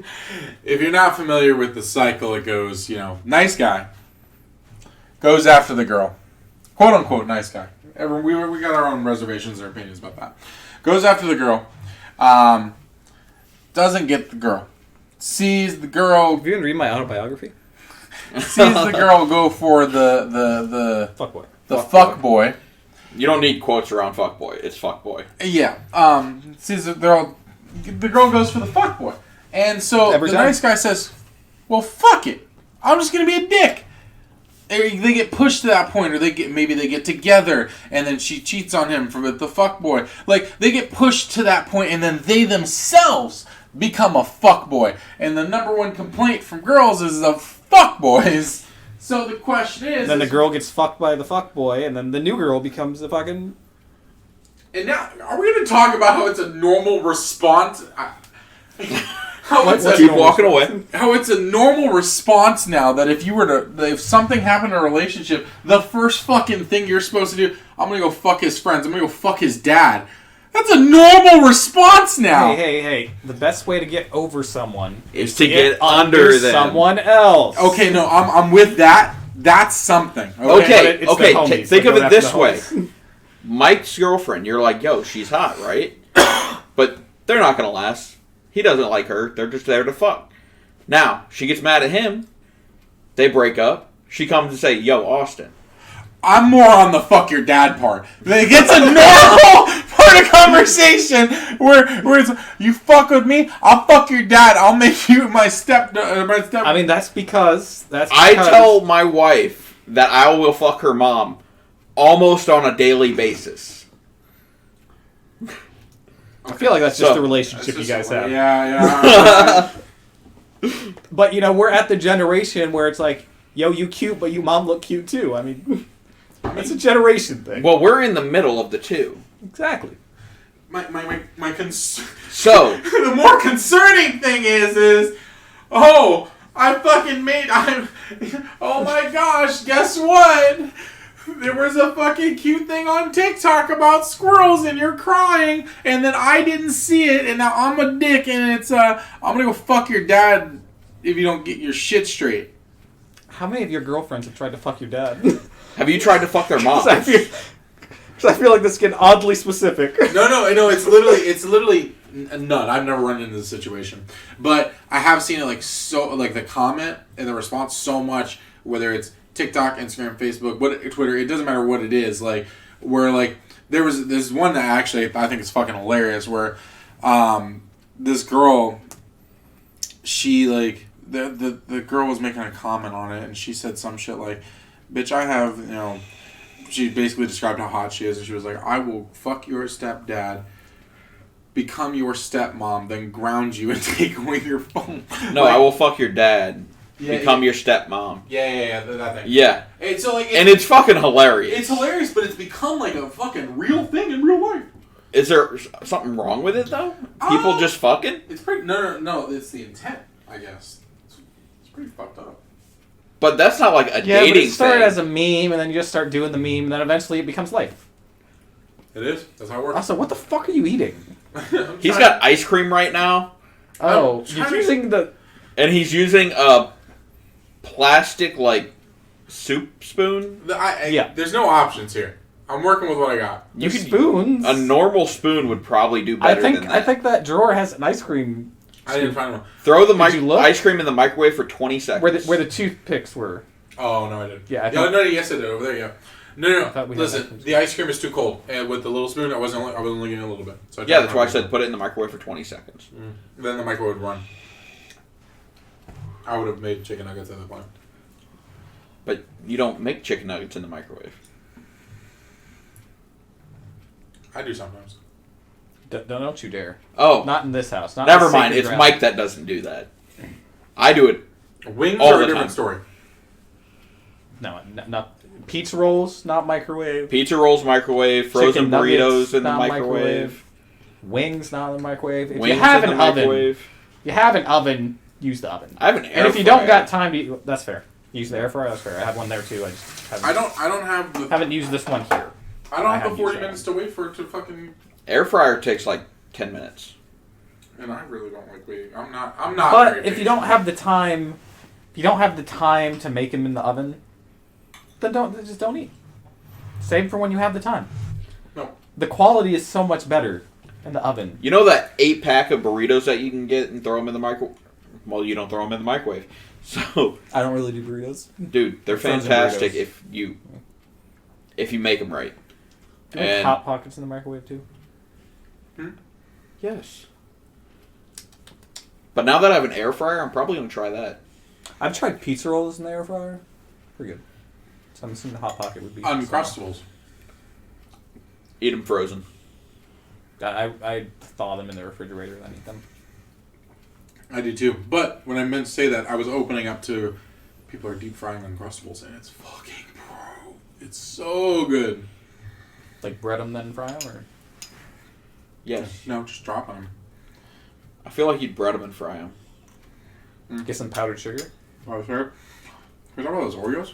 If you're not familiar with the cycle, it goes, nice guy goes after the girl, quote unquote nice guy. We got our own reservations or opinions about that. Goes after the girl, doesn't get the girl, sees the girl. Have you even read my autobiography? Sees the girl go for the Fuckboy. The fuckboy. You don't need quotes around fuckboy. It's fuckboy. Yeah. Sees the girl goes for the fuckboy, and so Every the time. nice guy says, "Well, fuck it. I'm just gonna be a dick." They get pushed to that point, or maybe they get together, and then she cheats on him for the fuckboy. Like they get pushed to that point, and then they themselves become a fuckboy. And the number one complaint from girls is the fuckboys. So the question is... Then the girl gets fucked by the fuckboy, and then the new girl becomes the fucking... And now, are we going to talk about how it's a normal response? Keep walking away. How it's a normal response now that if something happened in a relationship, the first fucking thing you're supposed to do, I'm going to go fuck his friends, I'm going to go fuck his dad. That's a normal response now. Hey. The best way to get over someone is to get under them. someone else. Okay, no, I'm with that. That's something. Okay, It's the homies. think Like, of it after this the way. homies. Mike's girlfriend, you're like, yo, she's hot, right? But they're not going to last. He doesn't like her. They're just there to fuck. Now, she gets mad at him. They break up. She comes and say, yo, Austin. I'm more on the fuck your dad part. It gets a normal part of conversation where it's, you fuck with me, I'll fuck your dad. I'll make you my step. I mean, that's because... I tell my wife that I will fuck her mom almost on a daily basis. I feel like that's just the relationship you guys have. Yeah. But, we're at the generation where it's like, yo, you cute, but you mom look cute too. I mean, it's a generation thing. Well, we're in the middle of the two. Exactly. So So, the more concerning thing is oh my gosh, guess what? There was a fucking cute thing on TikTok about squirrels and you're crying, and then I didn't see it, and now I'm a dick, and it's I'm gonna go fuck your dad if you don't get your shit straight. How many of your girlfriends have tried to fuck your dad? Have you tried to fuck their mom? I feel like this is getting oddly specific. No, it's literally none. I've never run into this situation, but I have seen it like the comment and the response so much, whether it's TikTok, Instagram, Facebook, Twitter, it doesn't matter what it is. Like where like there was this one that actually I think is fucking hilarious where this girl, she like the girl was making a comment on it and she said some shit like, "Bitch, I have she basically described how hot she is, and she was like, "I will fuck your stepdad, become your stepmom, then ground you and take away your phone." No, I will fuck your dad, become your stepmom. Yeah, that thing. Yeah. And so like, it's fucking hilarious. It's hilarious, but it's become like a fucking real thing in real life. Is there something wrong with it though? People just fucking? It's pretty. No. It's the intent, I guess. It's pretty fucked up. But that's not like a dating but it started thing. as a meme, and then you just start doing the meme, and then eventually it becomes life. It is. That's how it works. Also, what the fuck are you eating? He's got ice cream right now. Oh, you're using the... And he's using a plastic, like, soup spoon. Yeah. There's no options here. I'm working with what I got. You spoons. A normal spoon would probably do better than that. I think that drawer has an ice cream... I didn't find one. Throw the ice cream in the microwave for 20 seconds. Where the toothpicks were. Oh, no, I didn't. Yeah, yes, I did. Over there, yeah. No. thought we had Listen, the ice cream is too cold. And with the little spoon, I was only getting a little bit. So yeah, that's why I said put it in the microwave for 20 seconds. Then the microwave would run. I would have made chicken nuggets at that point. But you don't make chicken nuggets in the microwave. I do sometimes. Don't you dare. Oh. Not in this house. Not Never mind. It's Mike that doesn't do that. I do it. Wings all are the a different time. story. No, not pizza rolls, not microwave. Pizza rolls, microwave. Frozen Chicken burritos nuggets, in the not microwave. Wings, not in the microwave. If Wings you have in an the oven, microwave. use the oven. I have an air fryer. And if you don't got time to, that's fair. Use the air fryer. That's fair. I have one there too. I just haven't. I don't have the. Haven't used this one here. I don't have the 40 minutes to wait for it to fucking. Air fryer takes like 10 minutes. And I really don't like waiting. I'm not. But very if you don't have the time, to make them in the oven, then just don't eat. Save for when you have the time. No. The quality is so much better in the oven. You know that 8-pack of burritos that you can get and throw them in the microwave? Well, you don't throw them in the microwave. So, I don't really do burritos. dude, they're Frozen fantastic burritos. if you make them right. Do you make Hot Pockets in the microwave too? Yes. But now that I have an air fryer, I'm probably going to try that. I've tried pizza rolls in the air fryer. Pretty good. So I'm assuming the Hot Pocket would be... Uncrustables. Eat them frozen. I thaw them in the refrigerator and then eat them. I do too. But when I meant to say that, I was opening up to people are deep frying Uncrustables, and it's fucking bro. It's so good. Like bread them then fry them, or... Yes. No, just drop them. I feel like you'd bread them and fry them. Get some powdered sugar. Oh, sir. Can we talk about those Oreos?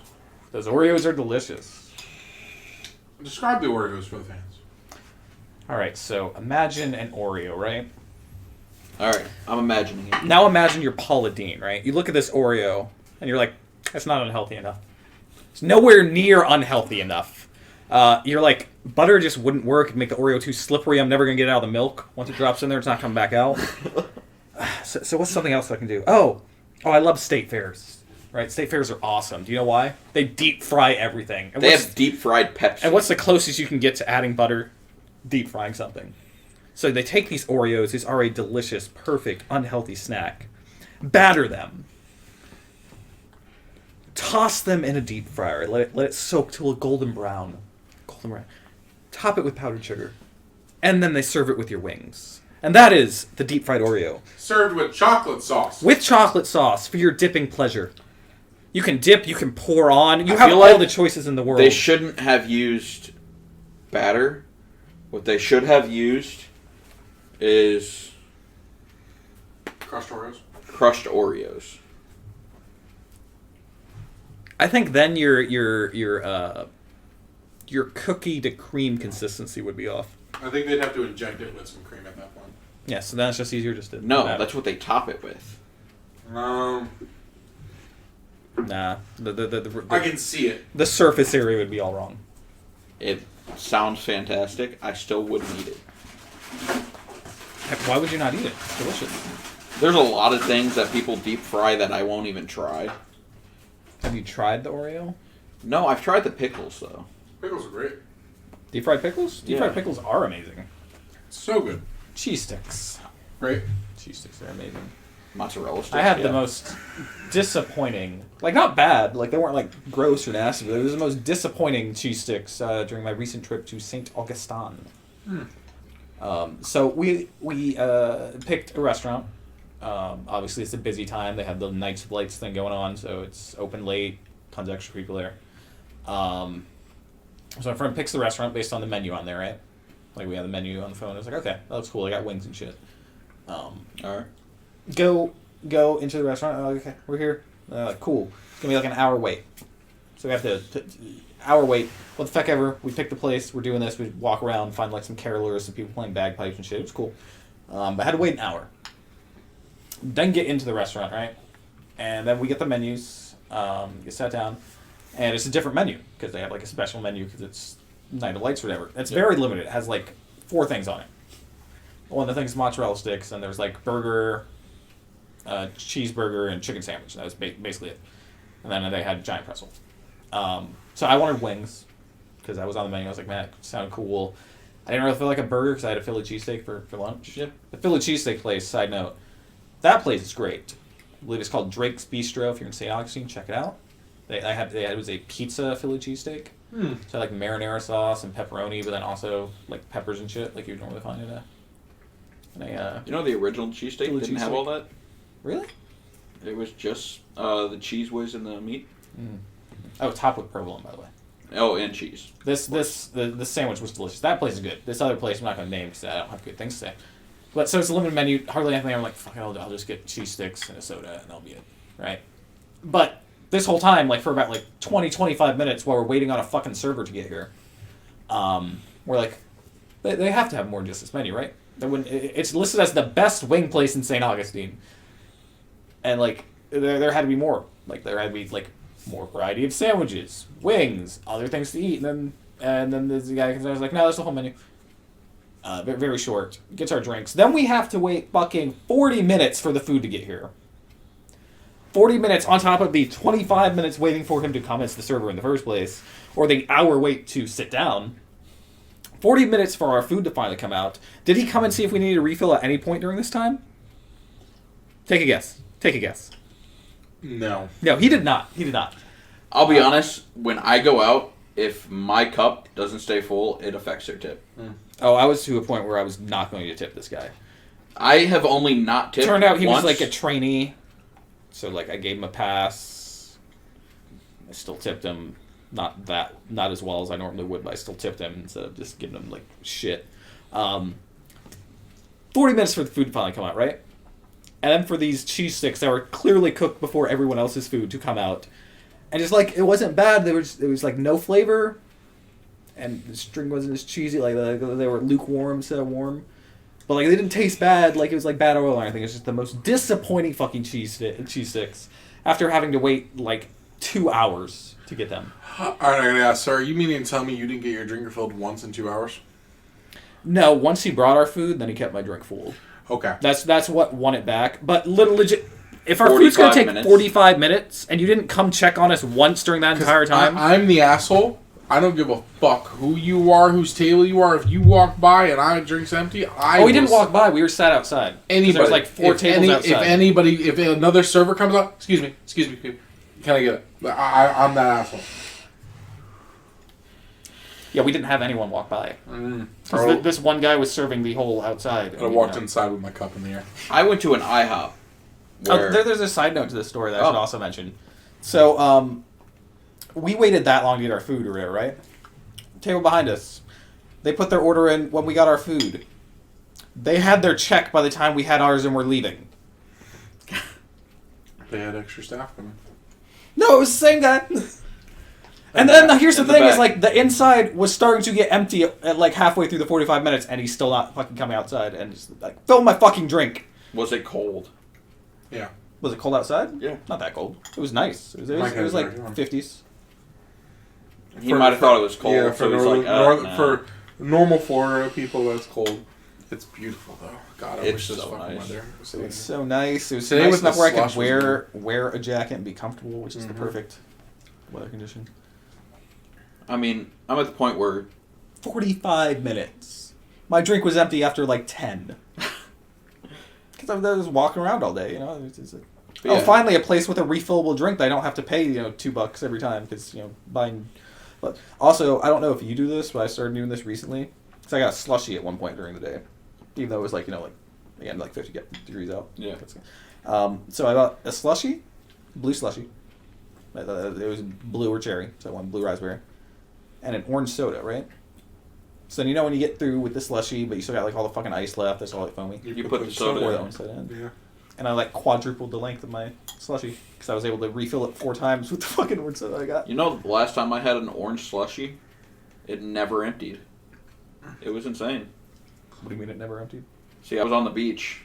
Those Oreos are delicious. Describe the Oreos for the fans. Alright, so imagine an Oreo, right? Alright, I'm imagining it. Now imagine you're Paula Deen, right? You look at this Oreo, and you're like, that's not unhealthy enough. It's nowhere near unhealthy enough. You're like, butter just wouldn't work. It'd make the Oreo too slippery. I'm never going to get it out of the milk. Once it drops in there, it's not coming back out. So what's something else I can do? Oh, I love state fairs. Right? State fairs are awesome. Do you know why? They deep fry everything. And they have deep fried Pepsi. And what's the closest you can get to adding butter? Deep frying something. So they take these Oreos, these are a delicious, perfect, unhealthy snack, batter them, toss them in a deep fryer, let it soak till a golden brown, top it with powdered sugar, and then they serve it with your wings. And that is the deep fried Oreo. Served with chocolate sauce. With chocolate sauce for your dipping pleasure. You can dip, you can pour on, you I have feel all like the choices in the world. They shouldn't have used batter. What they should have used is Crushed Oreos. Crushed Oreos. I think then your your cookie to cream consistency would be off. I think they'd have to inject it with some cream at that point. Yeah, so then it's just easier just to... No, that's what they top it with. Nah. I can see it. The surface area would be all wrong. It sounds fantastic. I still wouldn't eat it. Why would you not eat it? It's delicious. There's a lot of things that people deep fry that I won't even try. Have you tried the Oreo? No, I've tried the pickles, though. Pickles are great. Deep fried pickles? Deep fried Yeah. pickles are amazing. So good. Cheese sticks. Great. Cheese sticks are amazing. Mozzarella sticks. I had yeah. the most disappointing, like not bad, like they weren't like gross or nasty, but it was the most disappointing cheese sticks during my recent trip to St. Augustin. So we picked a restaurant. Obviously, it's a busy time. They have the Nights of Lights thing going on, so it's open late. Tons of extra people there. So my friend picks the restaurant based on the menu on there, right? Like we had the menu on the phone. I was like, okay, that looks cool. I got wings and shit. All right. Go into the restaurant. Oh, okay, we're here. Cool. It's gonna be like an hour wait. So we have to hour wait. What the fuck ever. We pick the place. We're doing this. We walk around, find like some carolers, some people playing bagpipes and shit. It was cool. But I had to wait an hour. Then get into the restaurant, right? And then we get the menus. Get sat down, and it's a different menu because they have like a special menu because it's Night of Lights or whatever. It's very limited. It has like 4 things on it. One of the things is mozzarella sticks, and there's like burger, cheeseburger, and chicken sandwich. That was basically it. And then they had giant pretzel. So I wanted wings because I was on the menu. I was like, man, it sounded cool. I didn't really feel like a burger because I had a Philly cheesesteak for lunch. Yeah. The Philly cheesesteak place, side note, that place is great. I believe it's called Drake's Bistro. If you're in St. Augustine, check it out. It was a pizza Philly cheesesteak. So like marinara sauce and pepperoni, but then also like peppers and shit, like you'd normally find in a You know the original cheesesteak Philly didn't have cheesesteak. all that? Really? It was just the cheese whiz and the meat. Oh, topped with provolone, by the way. Oh, and cheese. The sandwich was delicious. That place is good. This other place I'm not going to name because I don't have good things to say. But so it's a limited menu. Hardly anything. I'm like, fuck, I'll just get cheese sticks and a soda and that'll be it, right? But this whole time, like for about like 20, 25 minutes while we're waiting on a fucking server to get here, we're like, they have to have more than just this menu, right? It's listed as the best wing place in St. Augustine, and like there had to be more. Like there had to be like more variety of sandwiches, wings, other things to eat, and then the guy comes out and was like, no, that's the whole menu. Very, very short. Gets our drinks. Then we have to wait fucking 40 minutes for the food to get here. 40 minutes on top of the 25 minutes waiting for him to come as the server in the first place, or the hour wait to sit down. 40 minutes for our food to finally come out. Did he come and see if we needed a refill at any point during this time? Take a guess. Take a guess. No. No, he did not. He did not. I'll be honest, when I go out, if my cup doesn't stay full, it affects their tip. Oh, I was to a point where I was not going to tip this guy. I have only not tipped Turned out he once. was like a trainee, so like I gave him a pass. I still tipped him, not as well as I normally would, but I still tipped him instead of just giving him like shit. 40 minutes for the food to finally come out, right? And then for these cheese sticks that were clearly cooked before everyone else's food to come out, and just like it wasn't bad. It was like no flavor, and the string wasn't as cheesy. Like they were lukewarm instead of warm. But like they didn't taste bad, like it was like bad oil or anything. It's just the most disappointing fucking cheese sticks after having to wait like 2 hours to get them. Alright, I gotta ask, sir, you meaning to tell me you didn't get your drink refilled once in 2 hours? No, once he brought our food, then he kept my drink full. Okay. That's what won it back. But legit, if our food's gonna take 45 minutes and you didn't come check on us once during that entire time, I'm the asshole. I don't give a fuck who you are, whose table you are. If you walk by and our drink's empty, we didn't walk by. We were sat outside. Anybody, there was like 4 tables outside. If another server comes up, excuse me, can I get it? I'm that asshole. Yeah, we didn't have anyone walk by. This one guy was serving the whole outside. I walked inside with my cup in the air. I went to an IHOP. There's a side note to this story that I should also mention. So, we waited that long to get our food or whatever, right? Table behind us. They put their order in when we got our food. They had their check by the time we had ours and were leaving. They had extra staff coming. No, it was the same guy. And then here's the In the thing: back. is like the inside was starting to get empty at like halfway through the 45 minutes, and he's still not fucking coming outside. And just like, fill my fucking drink. Was it cold? Yeah. Was it cold outside? Yeah. Not that cold. It was nice. It was like 50s. He might have thought it was cold. Yeah, so he's like, nah. for normal Florida people, that's cold. It's beautiful though. God, I It's wish this so fucking nice. weather. It was so nice. It was Today nice was enough the where I could slush was wear a jacket and be comfortable, which is the Mhm. perfect weather condition. I mean, I'm at the point where 45 minutes. My drink was empty after like 10. Because I was walking around all day, you know. Yeah. Finally a place with a refillable drink that I don't have to pay, $2 every time. Because, buying... But also, I don't know if you do this, but I started doing this recently. So I got a slushie at one point during the day. Even though it was like 50 degrees out. Yeah. So I bought a slushie, blue slushie. It was blue or cherry, so I went blue raspberry. And an orange soda, right? So then when you get through with the slushie, but you still got like all the fucking ice left, that's all like foamy. you put the soda Pour in. that one soda in. Yeah. And I like quadrupled the length of my slushie because I was able to refill it 4 times with the fucking orange soda I got. You know, the last time I had an orange slushie, it never emptied. It was insane. What do you mean it never emptied? See, I was on the beach,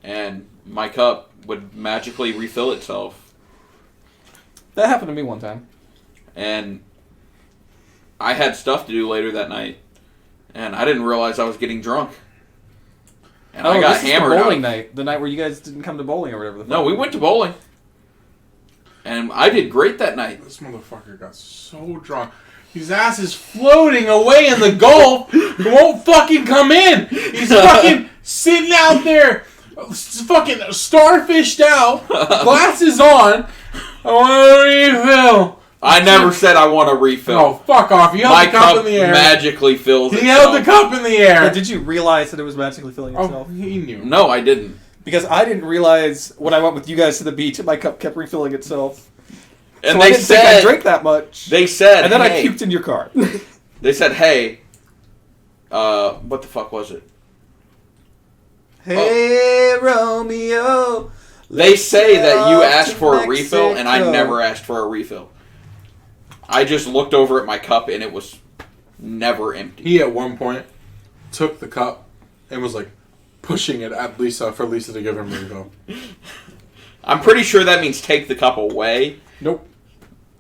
and my cup would magically refill itself, That happened to me one time. and I had stuff to do later that night, and I didn't realize I was getting drunk. And I got this hammered is the bowling out. night. The night where you guys didn't come to bowling or whatever the fuck. No, we went to bowling, and I did great that night. This motherfucker got so drunk. His ass is floating away in the Gulf. He won't fucking come in. He's fucking sitting out there, fucking starfished out, glasses on. I want a refill. I never said I want a refill. Oh, fuck off. You held My the cup in the air. magically fills He itself. held the cup in the air. But did you realize that it was magically filling Oh, itself? he knew. No, I didn't. Because I didn't realize when I went with you guys to the beach that my cup kept refilling itself. And So they I didn't think I said, drank that much. they said, and then hey, I puked in your car. They said, hey, what the fuck was it? Hey, Romeo. They say that you let's asked go for to a refill, and I Mexico. never asked for a refill. I just looked over at my cup, and it was never empty. He, at one point, took the cup and was like pushing it at Lisa for Lisa to give him a refill. I'm pretty sure that means take the cup away. Nope.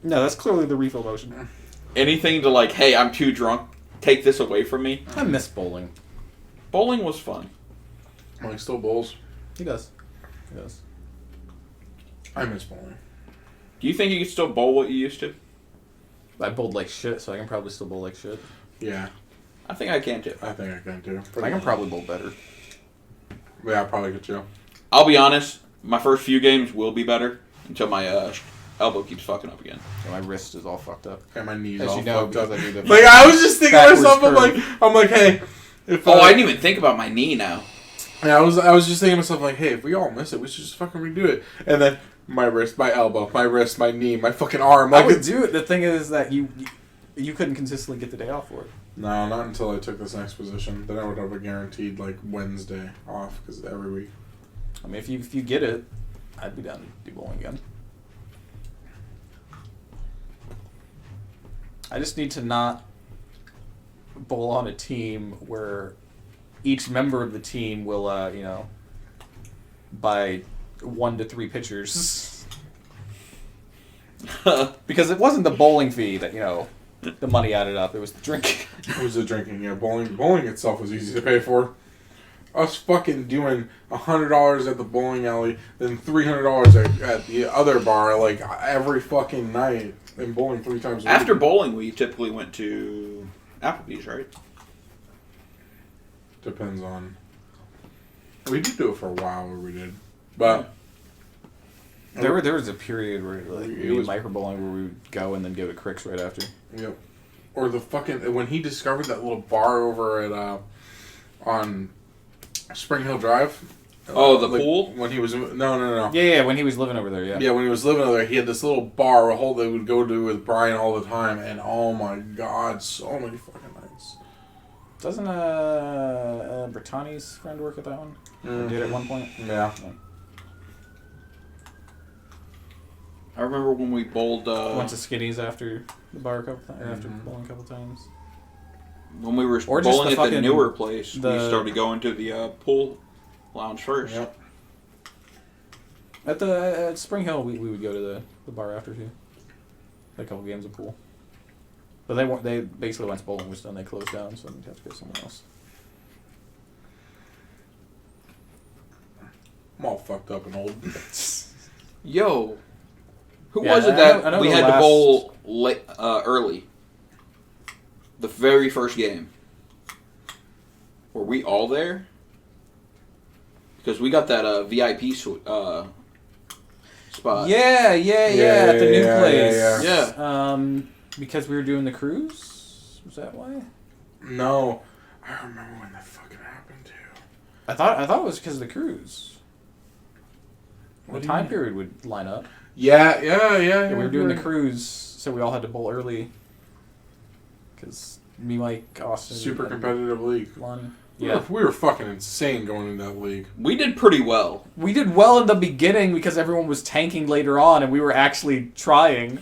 No, that's clearly the refill motion. Anything to like, hey, I'm too drunk, take this away from me. I miss bowling. Bowling was fun. Like, still bowls. He does. He does. I miss bowling. Do you think you could still bowl what you used to? I bowled like shit, so I can probably still bowl like shit. Yeah, I think I can too. I think I can too. I can probably bowl better. Yeah, I probably could too. I'll be honest, my first few games will be better until my elbow keeps fucking up again. So my wrist is all fucked up. And my knees As all you know, fucked up. because I do the Like, I was just thinking to backwards myself, I'm like, hey, if Oh, I didn't even think about my knee now. Yeah, I was just thinking to myself, like, hey, if we all miss it, we should just fucking redo it. And then my wrist, my elbow, my wrist, my knee, my fucking arm. Like, I would it's... do it. The thing is that you couldn't consistently get the day off for it. No, not until I took this next position. Then I would have a guaranteed, like, Wednesday off, because every week. I mean, if you get it, I'd be down to do bowling again. I just need to not bowl on a team where each member of the team will, buy 1 to 3 pitchers. Because it wasn't the bowling fee that, the money added up. It was the drink. It was the drinking, yeah. Bowling itself was easy to pay for. Us fucking doing $100 at the bowling alley, then $300 at the other bar, like, every fucking night. And bowling 3 times a week. After bowling, we typically went to Applebee's, right? Depends on... We did do it for a while where we did. But... There was a period where It we did was- micro bowling where we would go and then go to Crick's right after. Yep. Or the fucking... When he discovered that little bar over at... on Spring Hill Drive. Oh, the pool? When he was... No. Yeah, when he was living over there, yeah. Yeah, when he was living over there, he had this little bar, a hole they would go to with Brian all the time, and oh my god, so many fucking nights. Doesn't Brittani's friend work at that one? Or did at one point? Yeah. I remember when we bowled. Went to Skinny's after the bar a couple times, after bowling a couple times. When we were Or just bowling the at the fucking- newer place, we the- started going to the pool lounge first. Yep. At Spring Hill, we would go to the bar after too. Play a couple games of pool. But they basically once bowling was done, they closed down, so we'd have to go somewhere else. I'm all fucked up and old. Yo, who Yeah, was it I that know we the had to last- bowl early? The very first game. Were we all there? Because we got that VIP spot. Yeah, at the new place. Yeah. Because we were doing the cruise? Was that why? No. I remember when that fucking happened, too. I thought it was because of the cruise. What The do you time mean? period would line up. Yeah. Yeah, we were doing the cruise, so we all had to bowl early. Because me, Mike, Austin... Super and competitive league. Lonnie. Yeah. We were fucking insane going into that league. We did pretty well. We did well in the beginning because everyone was tanking later on, and we were actually trying.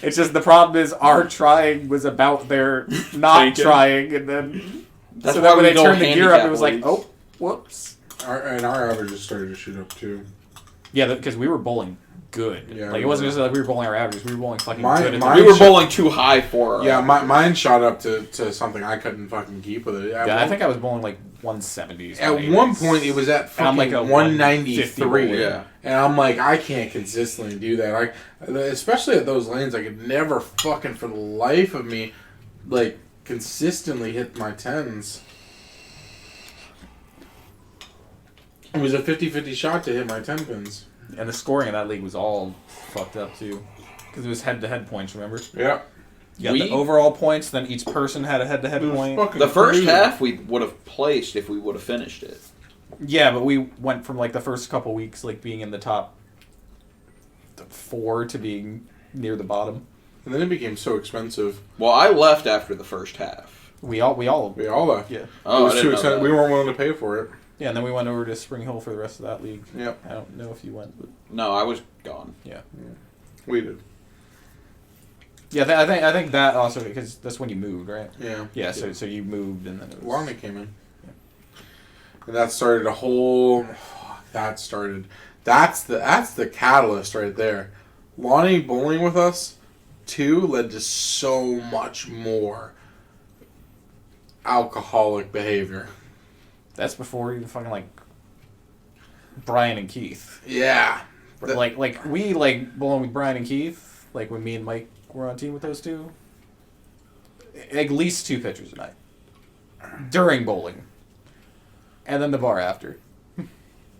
It's just the problem is our trying was about their not Tanking. trying, and then That's so why then when we they go turned the gear up, handicap it was like, leagues. oh, whoops. And our averages started to shoot up, too. Yeah, because we were bowling good. Yeah, Like it wasn't just like we were bowling our averages; we were bowling fucking Mine- good. mine- We were bowling too high for our Yeah, mine shot up to something I couldn't fucking keep with it. I think I was bowling like 170s. At one point, it was at And I'm fucking like a 193. 150 yeah. And I'm like, I can't consistently do that. Especially at those lanes, I could never fucking, for the life of me, like, consistently hit my 10s. It was a 50-50 shot to hit my 10 pins. And the scoring in that league was all fucked up too, because it was head-to-head points. Remember? Yeah. You got the overall points, then each person had a head-to-head It was point. fucking The first crazy. half we would have placed if we would have finished it. Yeah, but we went from like the first couple weeks like being in the top 4 to being near the bottom. And then it became so expensive. Well, I left after the first half. We all We all left. yeah. It Oh, was I too didn't know expensive. that. We weren't willing to pay for it. Yeah, and then we went over to Spring Hill for the rest of that league. Yep. I don't know if you went, but No, I was gone. yeah. We did. Yeah, I think that also because that's when you moved, right? Yeah. Yeah, so you moved and then it was Lonnie came in. And that started a whole... That's the catalyst right there. Lonnie bowling with us, too, led to so much more alcoholic behavior. That's before even fucking like Brian and Keith. Yeah. But like we like bowling with Brian and Keith, like when me and Mike were on team with those two. At least 2 pitchers a night. During bowling. And then the bar after.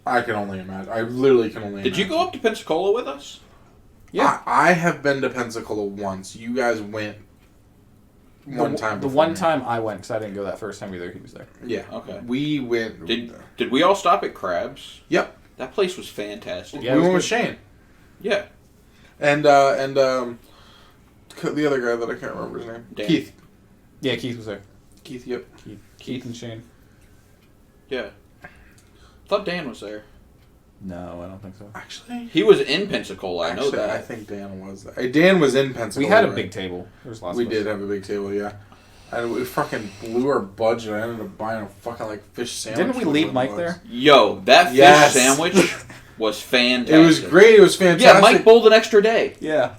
I can only imagine. I literally can only Did you go up to Pensacola with us? Yeah. I have been to Pensacola once. You guys went one time The before one me. time I went, because I didn't go that first time either, he was there. Yeah. Okay. We went... Did we all stop at Crabs? Yep. That place was fantastic. Yeah, we it went was with Shane. Yeah. And the other guy that I can't remember his name. Dan. Keith. Yeah, Keith was there. Keith, yep. Keith and Shane. Yeah. Thought Dan was there. No, I don't think so. Actually... He was in Pensacola, I know Actually, that. I think Dan was there. Dan was in Pensacola. We had a right? big table. There was lots We of us. did have a big table, yeah. And we fucking blew our budget. I ended up buying a fucking, like, fish sandwich. Didn't we for leave $11. Mike there? Yo, that Yes. fish sandwich was fantastic. It was great. It was fantastic. Yeah, Mike bowled an extra day. Yeah.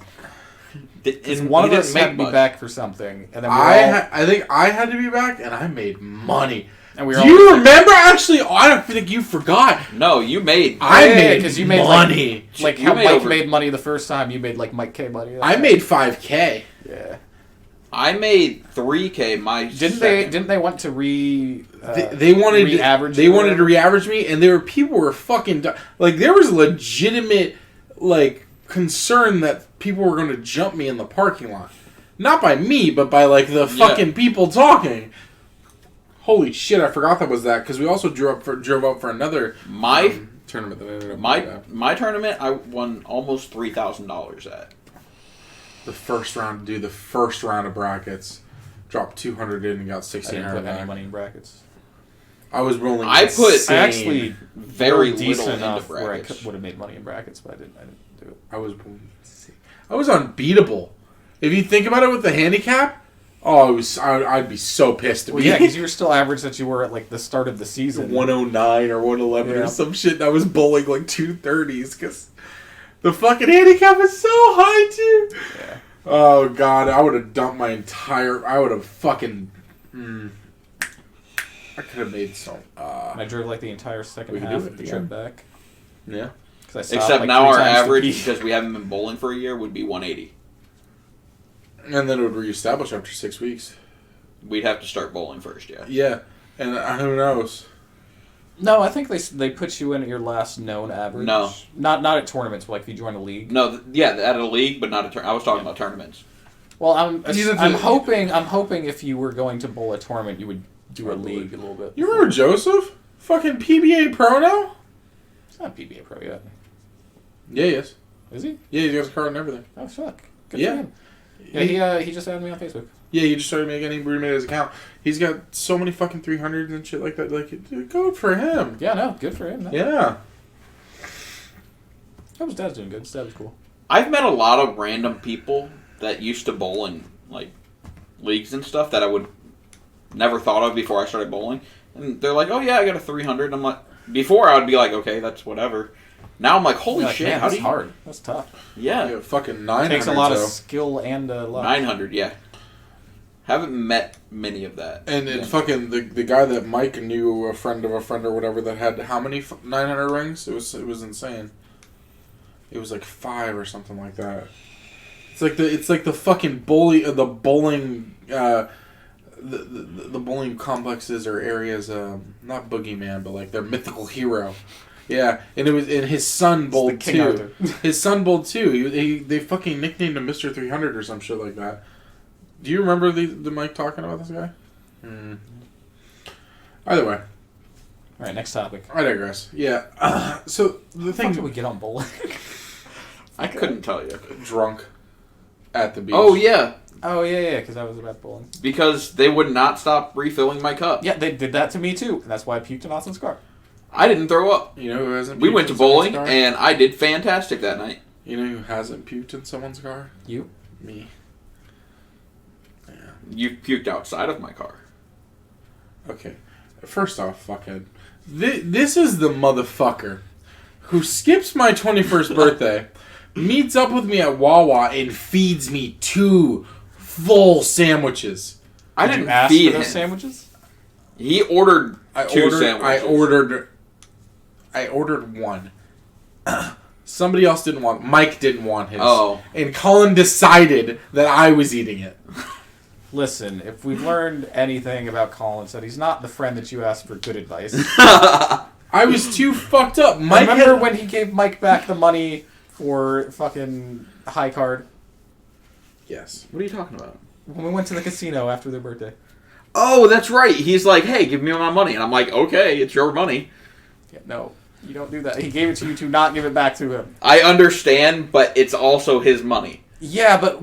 Because And one he of us didn't had make to be much. back for something, and then we were all, I think I had to be back, and I made money. and we were Do all you like, remember? Actually, I don't think you forgot. No, you made... I Yeah, made 'cause you made, money. like You how made Mike over- made money the first time, you made like Mike K money. I made $5K. Yeah. I made 3K my Didn't they want to They wanted re-average They you or wanted to whatever? re-average me, and there were people were fucking like there was legitimate like concern that people were going to jump me in the parking lot, not by me, but by like the fucking people talking. Holy shit! I forgot that was that because we also drove up for another tournament that ended up My tournament I won almost $3,000 at. the first round of brackets. Dropped 200 in and got I didn't 1,600 put any back. money in brackets. I was rolling. I put- insane. I actually very rolled decent little into enough where I brackets. would have made money in brackets, but I didn't do it. I was unbeatable. If you think about it with the handicap, I'd be so pissed to Well, be yeah, because you were still average that you were at like the start of the season. 109 or 111 Yeah. or some shit. And I was bowling like 230s because the fucking handicap is so high too. Yeah. Oh god, I would have dumped my entire. I would have fucking. I could have made some. And I drove like the entire second We can half do it of the again. trip back. Yeah. 'Cause I stopped, Except like, now 3 our times to average, pee. because we haven't been bowling for a year, would be 180. And then it would reestablish after 6 weeks. We'd have to start bowling first, yeah. Yeah, and who knows? No, I think they put you in at your last known average. No. Not at tournaments, but like if you join a league. No, at a league, but not a tournament. I was talking about tournaments. Well, I'm Neither hoping if you were going to bowl a tournament, you would do a Probably. league a little bit. You remember Joseph? Fucking PBA pro now? He's not PBA pro yet, Yeah, he is. is he? Yeah, he's got his card and everything. Oh fuck. Good Yeah. for him. Yeah, he just added me on Facebook. Yeah, he just started making. He remade his account. He's got so many fucking 300s and shit like that. Like, dude, good for him. Yeah, no, good for him. Man. Yeah. Hope his dad's doing good. His dad was cool. I've met a lot of random people that used to bowl in like leagues and stuff that I would never thought of before I started bowling. And they're like, "Oh yeah, I got a 300." And I'm like, before I would be like, "Okay, that's whatever." Now I'm like, "Holy You're like, shit, man, how that's do you?" hard. That's tough. Yeah, Yeah, fucking 900. Takes a lot of though. skill and luck. 900. Yeah, haven't met many of that. And Yeah. fucking the guy that Mike knew, a friend of a friend or whatever, that had how many 900 rings? It was insane. It was like 5 or something like that. It's like the fucking bowling the bowling complexes or areas, not boogeyman, but like their mythical hero. Yeah, and his son bowled King too. Arthur. His son bowled too. They fucking nicknamed him Mr. 300 or some shit like that. Do you remember the Mike talking about this guy? Either way, All right, next topic. I digress. Yeah. So the How thing, did we get on bowling? I couldn't tell you. drunk at the beach. Oh yeah, Oh yeah, because I was about bowling. because they would not stop refilling my cup. Yeah, they did that to me too, and that's why I puked in Austin's car. I didn't throw up. You know who hasn't? We puked went to in someone's bowling, car? and I did fantastic that night. You know who hasn't puked in someone's car? You? Me. Yeah. You puked outside of my car. Okay. First off, fuckhead. This is the motherfucker who skips my 21st birthday, meets up with me at Wawa, and feeds me 2 full sandwiches. I Did didn't you ask feed for those him. sandwiches? He ordered two sandwiches. I ordered 1. Somebody else didn't want. Mike didn't want his. Oh. And Collin decided that I was eating it. Listen, if we've learned anything about Collin, it's that he's not the friend that you asked for good advice. I was too fucked up. Mike Remember when he gave Mike back the money for fucking high card? Yes. What are you talking about? When we went to the casino after their birthday. Oh, that's right. He's like, "Hey, give me my money," and I'm like, "Okay, it's your money." Yeah, no, you don't do that. He gave it to you to not give it back to him. I understand, but it's also his money. Yeah, but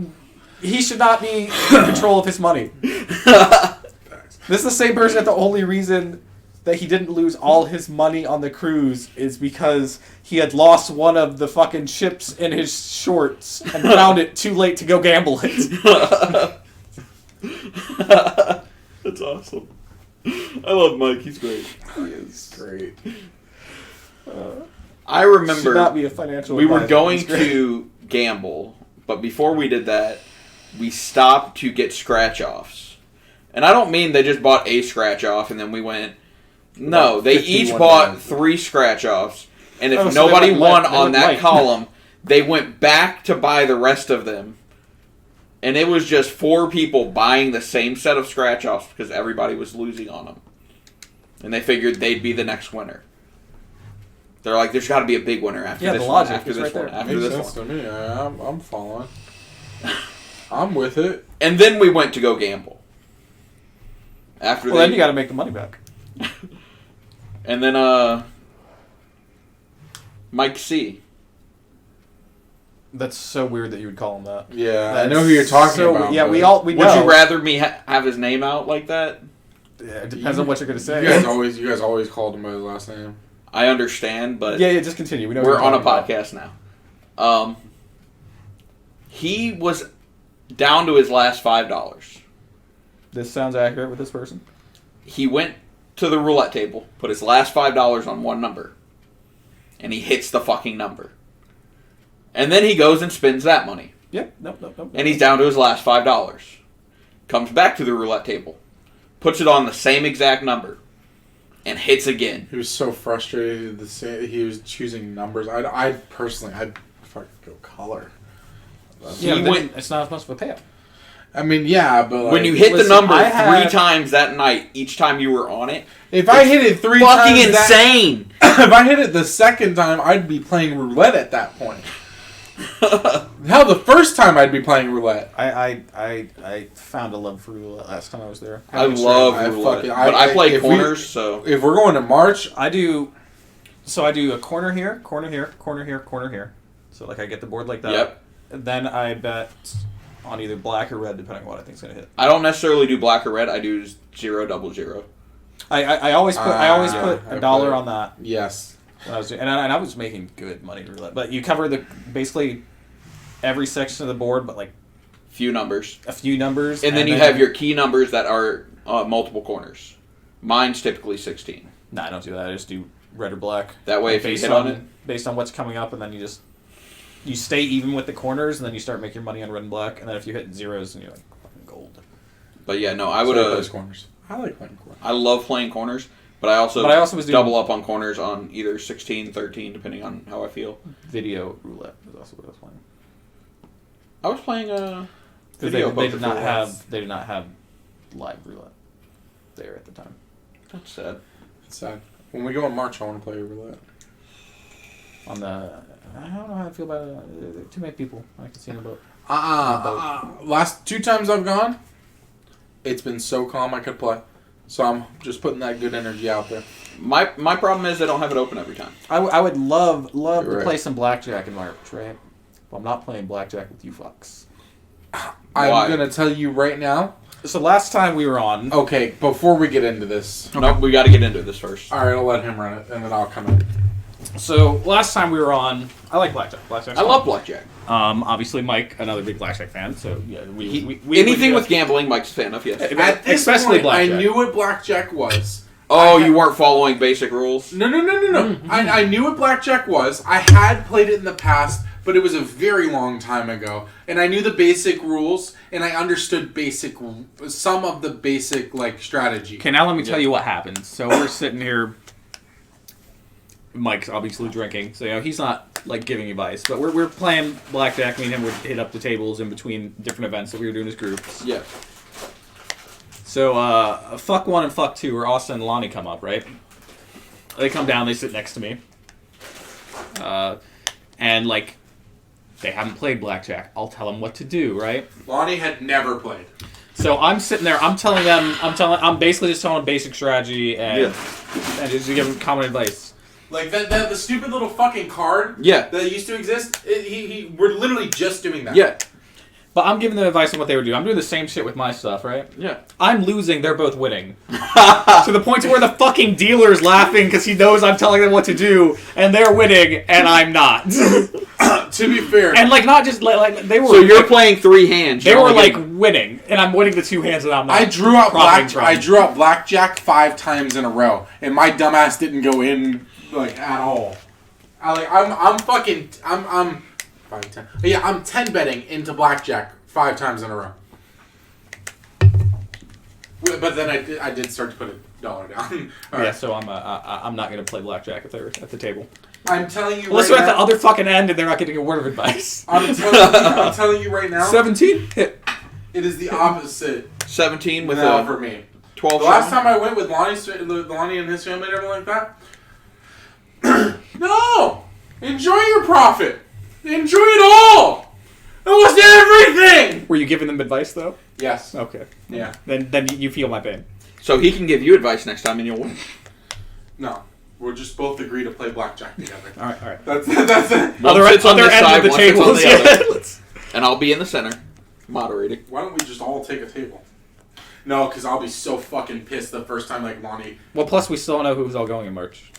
he should not be in control of his money. This is the same person that the only reason that he didn't lose all his money on the cruise is because he had lost one of the fucking chips in his shorts and found it too late to go gamble it. That's awesome. I love Mike. He's great. He is great. I Should remember not be a financial we were advisor. going He's great. to gamble, but before we did that, we stopped to get scratch-offs. And I don't mean they just bought a scratch-off and then we went... No, About they 51 each bought rounds. 3 scratch-offs. And if Oh, so nobody they went won light. They on went that light. column, they went back to buy the rest of them. And it was just 4 people buying the same set of scratch-offs because everybody was losing on them. And they figured they'd be the next winner. They're like, there's got to be a big winner after Yeah, this the one, logic after is this right one, there. after Makes this sense one. to me. I'm following. I'm with it. And then we went to go gamble. After Well, then you got to make the money back. And then, Mike C. That's so weird that you would call him that. Yeah, I know who you're talking so, about. Yeah, but we know. Would you rather me have his name out like that? it depends on what you're gonna say. You guys always called him by his last name. I understand, but Yeah, just continue. We know we're on a podcast now. He was down to his last $5. This sounds accurate with this person. He went to the roulette table, put his last $5 on one number, and he hits the fucking number. And then he goes and spends that money. Yep. Nope. And he's down to his last $5. Comes back to the roulette table, puts it on the same exact number, and hits again. He was so frustrated. He was choosing numbers. I'd fucking go color. Yeah, it's not as much of a payout. I mean, yeah, but like, when you hit the number I 3 times that night, each time you were on it, if I hit it 3 fucking times, insane. If I hit it the second time, I'd be playing roulette at that point. Hell, the first time I'd be playing roulette. I found a love for roulette last time I was there. I love roulette, but I play corners. So if we're going to March, I do a corner here, corner here, corner here, corner here. So like I get the board like that. Yep. And then I bet on either black or red, depending on what I think's gonna hit. I don't necessarily do black or red. I do 0, double 0. I always put $1 on that. Yes. When I was doing, and I was making good money roulette. But you cover basically every section of the board, but like Few numbers. a few numbers, And then you have your key numbers that are multiple corners. Mine's typically 16. No, I don't do that. I just do red or black. That way, if you hit on it, based on what's coming up, and then you stay even with the corners, and then you start making your money on red and black. And then if you hit zeros, then you're like fucking gold. But yeah, no, I would those corners. I like playing corners. I love playing corners, but I also was doing double up on corners on either 16, 13, depending on how I feel. Video roulette is also what I was playing. I was playing Because video they did not have live roulette there at the time. That's sad. It's sad. When we go in March, I want to play roulette. I don't know how I feel about it. There are too many people on a casino boat. Last 2 times I've gone, it's been so calm I could play. So I'm just putting that good energy out there. My problem is they don't have it open every time. I would love You're to right. play some blackjack in March, right? But I'm not playing blackjack with you fucks. I'm Why? going to tell you right now. So last time we were on... Okay, before we get into this. Nope, we got to get into this first. Alright, I'll let him run it, and then I'll come in. So last time we were on... I like blackjack. I love blackjack. Obviously, Mike, another big blackjack fan, so yeah, we Anything with gambling, Mike's a fan of, yes. At this especially point, blackjack. I knew what blackjack was. Oh, you weren't following basic rules? No. I knew what blackjack was. I had played it in the past, but it was a very long time ago. And I knew the basic rules, and I understood some of the basic, strategy. Okay, now let me tell you what happened. So we're sitting here. Mike's obviously drinking, so he's not giving advice. But we're playing blackjack. Me and him would hit up the tables in between different events that we were doing as groups. Yeah. So fuck 1 and fuck 2, where Austin and Lonnie come up, right? They come down, they sit next to me, and they haven't played blackjack. I'll tell them what to do, right? Lonnie had never played. So I'm sitting there. I'm I'm basically just telling them basic strategy and just give them common advice. Like the stupid little fucking card Yeah. that used to exist, we're literally just doing that. Yeah. But I'm giving them advice on what they would do. I'm doing the same shit with my stuff, right? Yeah. I'm losing, they're both winning. To the point to where the fucking dealer's laughing because he knows I'm telling them what to do, and they're winning, and I'm not. To be fair. And not just they were. So you're playing 3 hands. They You're were only getting- winning, and I'm winning the 2 hands that I'm not. I drew out profiting from. I drew out blackjack 5 times in a row, and my dumbass didn't go in at all. I'm 5, 10. Yeah, I'm 10 betting into blackjack 5 times in a row. But then I did start to put $1 down. All Yeah, right. so I'm not going to play blackjack if they're at the table. I'm telling you Unless right they're at now. the other fucking end and they're not getting a word of advice. I'm telling you right now. 17 hit. It is the opposite 17 with now a for me. 12 The last shot? time I went with Lonnie and his family and everything like that. No! Enjoy your profit! Enjoy it all! It was everything! Were you giving them advice, though? Yes. Okay. Yeah. Then you feel my pain. So he can give you advice next time and you'll win. No. We'll just both agree to play blackjack together. All right. That's it. One Other sits on this end side, of the one sits on tables. the other. Yeah. And I'll be in the center, moderating. Why don't we just all take a table? No, because I'll be so fucking pissed the first time like Lonnie. Well, plus we still don't know who's all going in March.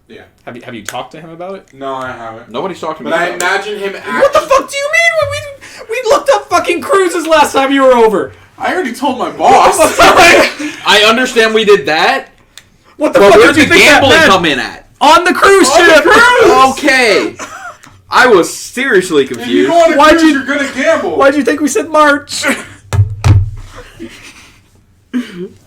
Yeah. Have you talked to him about it? No, I haven't. Nobody's talking to me. But I about imagine him actually... What the fuck do you mean? We looked up fucking cruises last time you were over. I already told my boss. it. I understand we did that. What the But fuck where did you did think that gambling meant? come in at? On the cruise On the ship. cruise! Okay. I was seriously If you confused. go on a Why'd cruise, you- you're gonna gamble. Why'd you think we said March?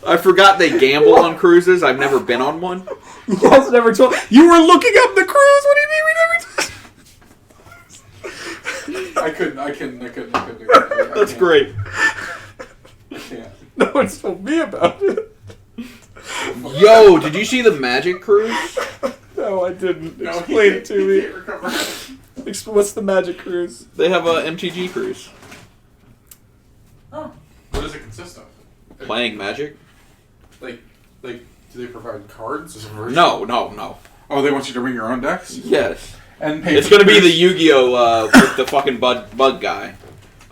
I forgot they gamble on cruises. I've never been on one. You guys never told. You were looking up the cruise. What do you mean we never told? I couldn't. That's great. I can't. No one's told me about it. Yo, did you see the Magic Cruise? No, I didn't. No, Explain he it to me. can't recover. What's the Magic Cruise? They have a MTG cruise. Oh. What does it consist of? Playing Magic? Like, do they provide cards? As a version? No. Oh, they want you to bring your own decks? Yes. And pay It's for gonna be the this? Yu-Gi-Oh! With the fucking bug guy.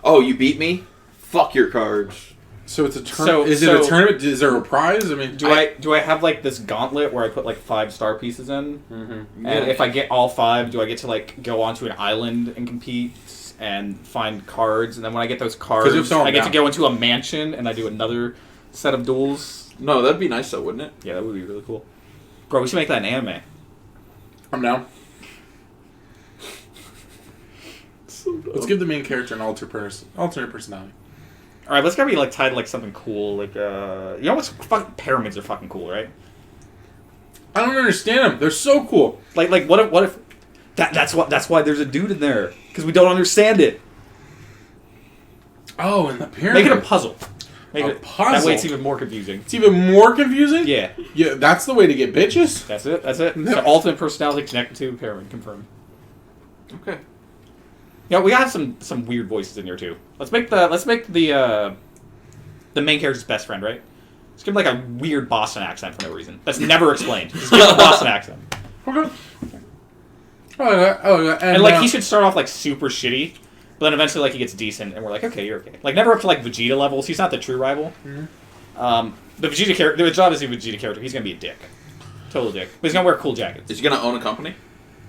Oh, you beat me? Fuck your cards. So it's a So- tournament. Is it a so- tournament? Is there a prize? I mean, Do I have like this gauntlet where I put like 5 star pieces in? Mm-hmm. And if I get all 5, do I get to like go onto an island and compete and find cards? And then when I get those 'Cause cards, if so, I'm I get to down. go into a mansion and I do another set of duels. No, that'd be nice though, wouldn't it? Yeah, that would be really cool. Bro, we should make that an anime. I'm down. Let's give the main character an alternate personality. All right, let's gotta be like tied to like something cool. Like you know what's fucking pyramids are fucking cool, right? I don't understand them. They're so cool. Like what if that's why there's a dude in there because we don't understand it. Oh, and the pyramid. Make it a puzzle. Make A it That puzzle? way it's even more confusing. It's even more confusing. Yeah, Yeah, that's the way to get bitches. that's it. That's it. No. So ultimate personality connected to pyramid confirmed. Okay. Yeah, we got some weird voices in here too. Let's make the main character's best friend, right? Let's give him like a weird Boston accent for no reason. That's never explained. Just give him a Boston accent. Okay. Oh, And like he should start off like super shitty, but then eventually like he gets decent, and we're like, okay, you're okay. Like never up to like Vegeta levels. He's not the true rival. The Vegeta character, the job is the Vegeta character. He's gonna be a dick, total dick. But he's gonna wear cool jackets. Is he gonna own a company?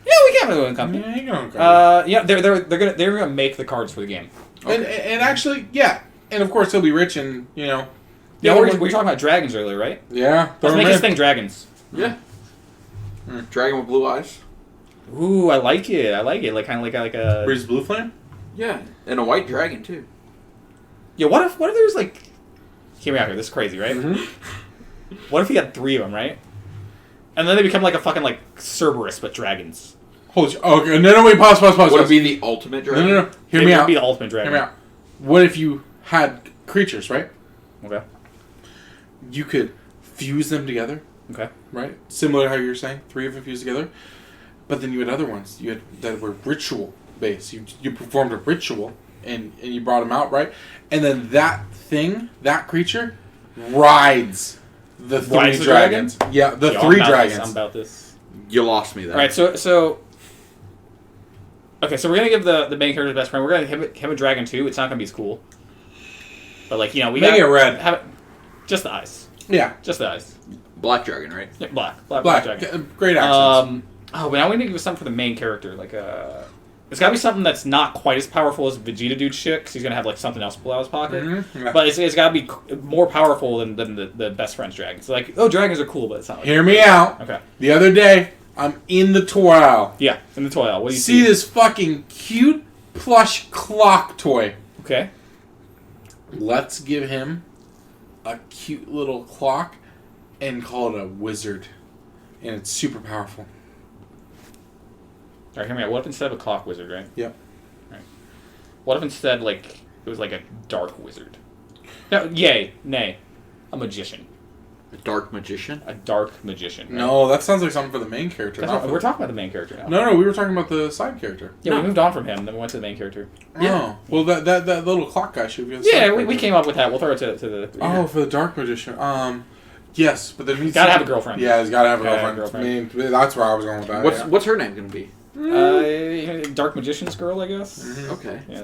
Yeah, we can have a company. Yeah, you can Yeah, they're gonna make the cards for the game. and actually, yeah, and of course he'll be rich, and you know. Yeah, no we one- were talking about dragons earlier, right? Yeah. Let's make his thing dragons. Yeah. Dragon with blue eyes? Ooh, I like it. Like kind of like a. Where's Blue Flame? Yeah. And a white dragon too. Yeah, what if there's like. Hear me out here. This is crazy, right? Mm-hmm. What if he had 3 of them, right? And then they become like a fucking like Cerberus, but dragons. Holy shit. Oh, okay. No, wait, pause. Would it be the ultimate dragon? No. Hear It me would out. be the ultimate dragon. Hear me out. What if you had creatures, right? Okay. You could fuse them together, Okay. right? Similar to how you're saying, 3 of them fused together. But then you had other ones. You had that were ritual based. You performed a ritual and you brought them out, right? And then that creature rides the 3 Rides the dragons. Yeah, the Yo, 3 I'm dragons. about this. You lost me there. All right, so. Okay, so we're gonna give the main character's best friend. We're gonna have him a dragon too. It's not gonna be as cool. But like we Make got it red. Have it, just the eyes. Yeah, Just the eyes. Black dragon, right? Yeah, black black. dragon. Great accents. But now we need to give something for the main character. Like it's got to be something that's not quite as powerful as Vegeta dude shit, because he's gonna have like something else pull out of his pocket. Mhm, yeah. But it's got to be more powerful than the best friend's dragon. It's like, oh, dragons are cool, but it's not. Like Hear me out. Okay. The other day, I'm in the toy aisle. Yeah, in the toy aisle. What do you See this fucking cute plush clock toy. Okay. Let's give him a cute little clock and call it a wizard. And it's super powerful. All right, hear me out. What if instead of a clock wizard, right? Yep. Right. What if instead like it was like a dark wizard? No, yay, nay, a magician. A dark magician? A dark magician. Right? No, that sounds like something for the main character. That's not what- for we're talking about the main character now. No, we were talking about the side character. Yeah, No. we moved on from him, then we went to the main character. Oh, well, that little clock guy should be. The Yeah, side we character. came up with that. We'll throw it to the. Oh, for the dark magician. Yes, but then he's Gotta have a girlfriend. Yeah, he's gotta have a Gotta have girlfriend. a girlfriend. I mean, that's where I was going with that. What's yeah. what's her name gonna be? Dark Magician's Girl, I guess. Okay. Yeah.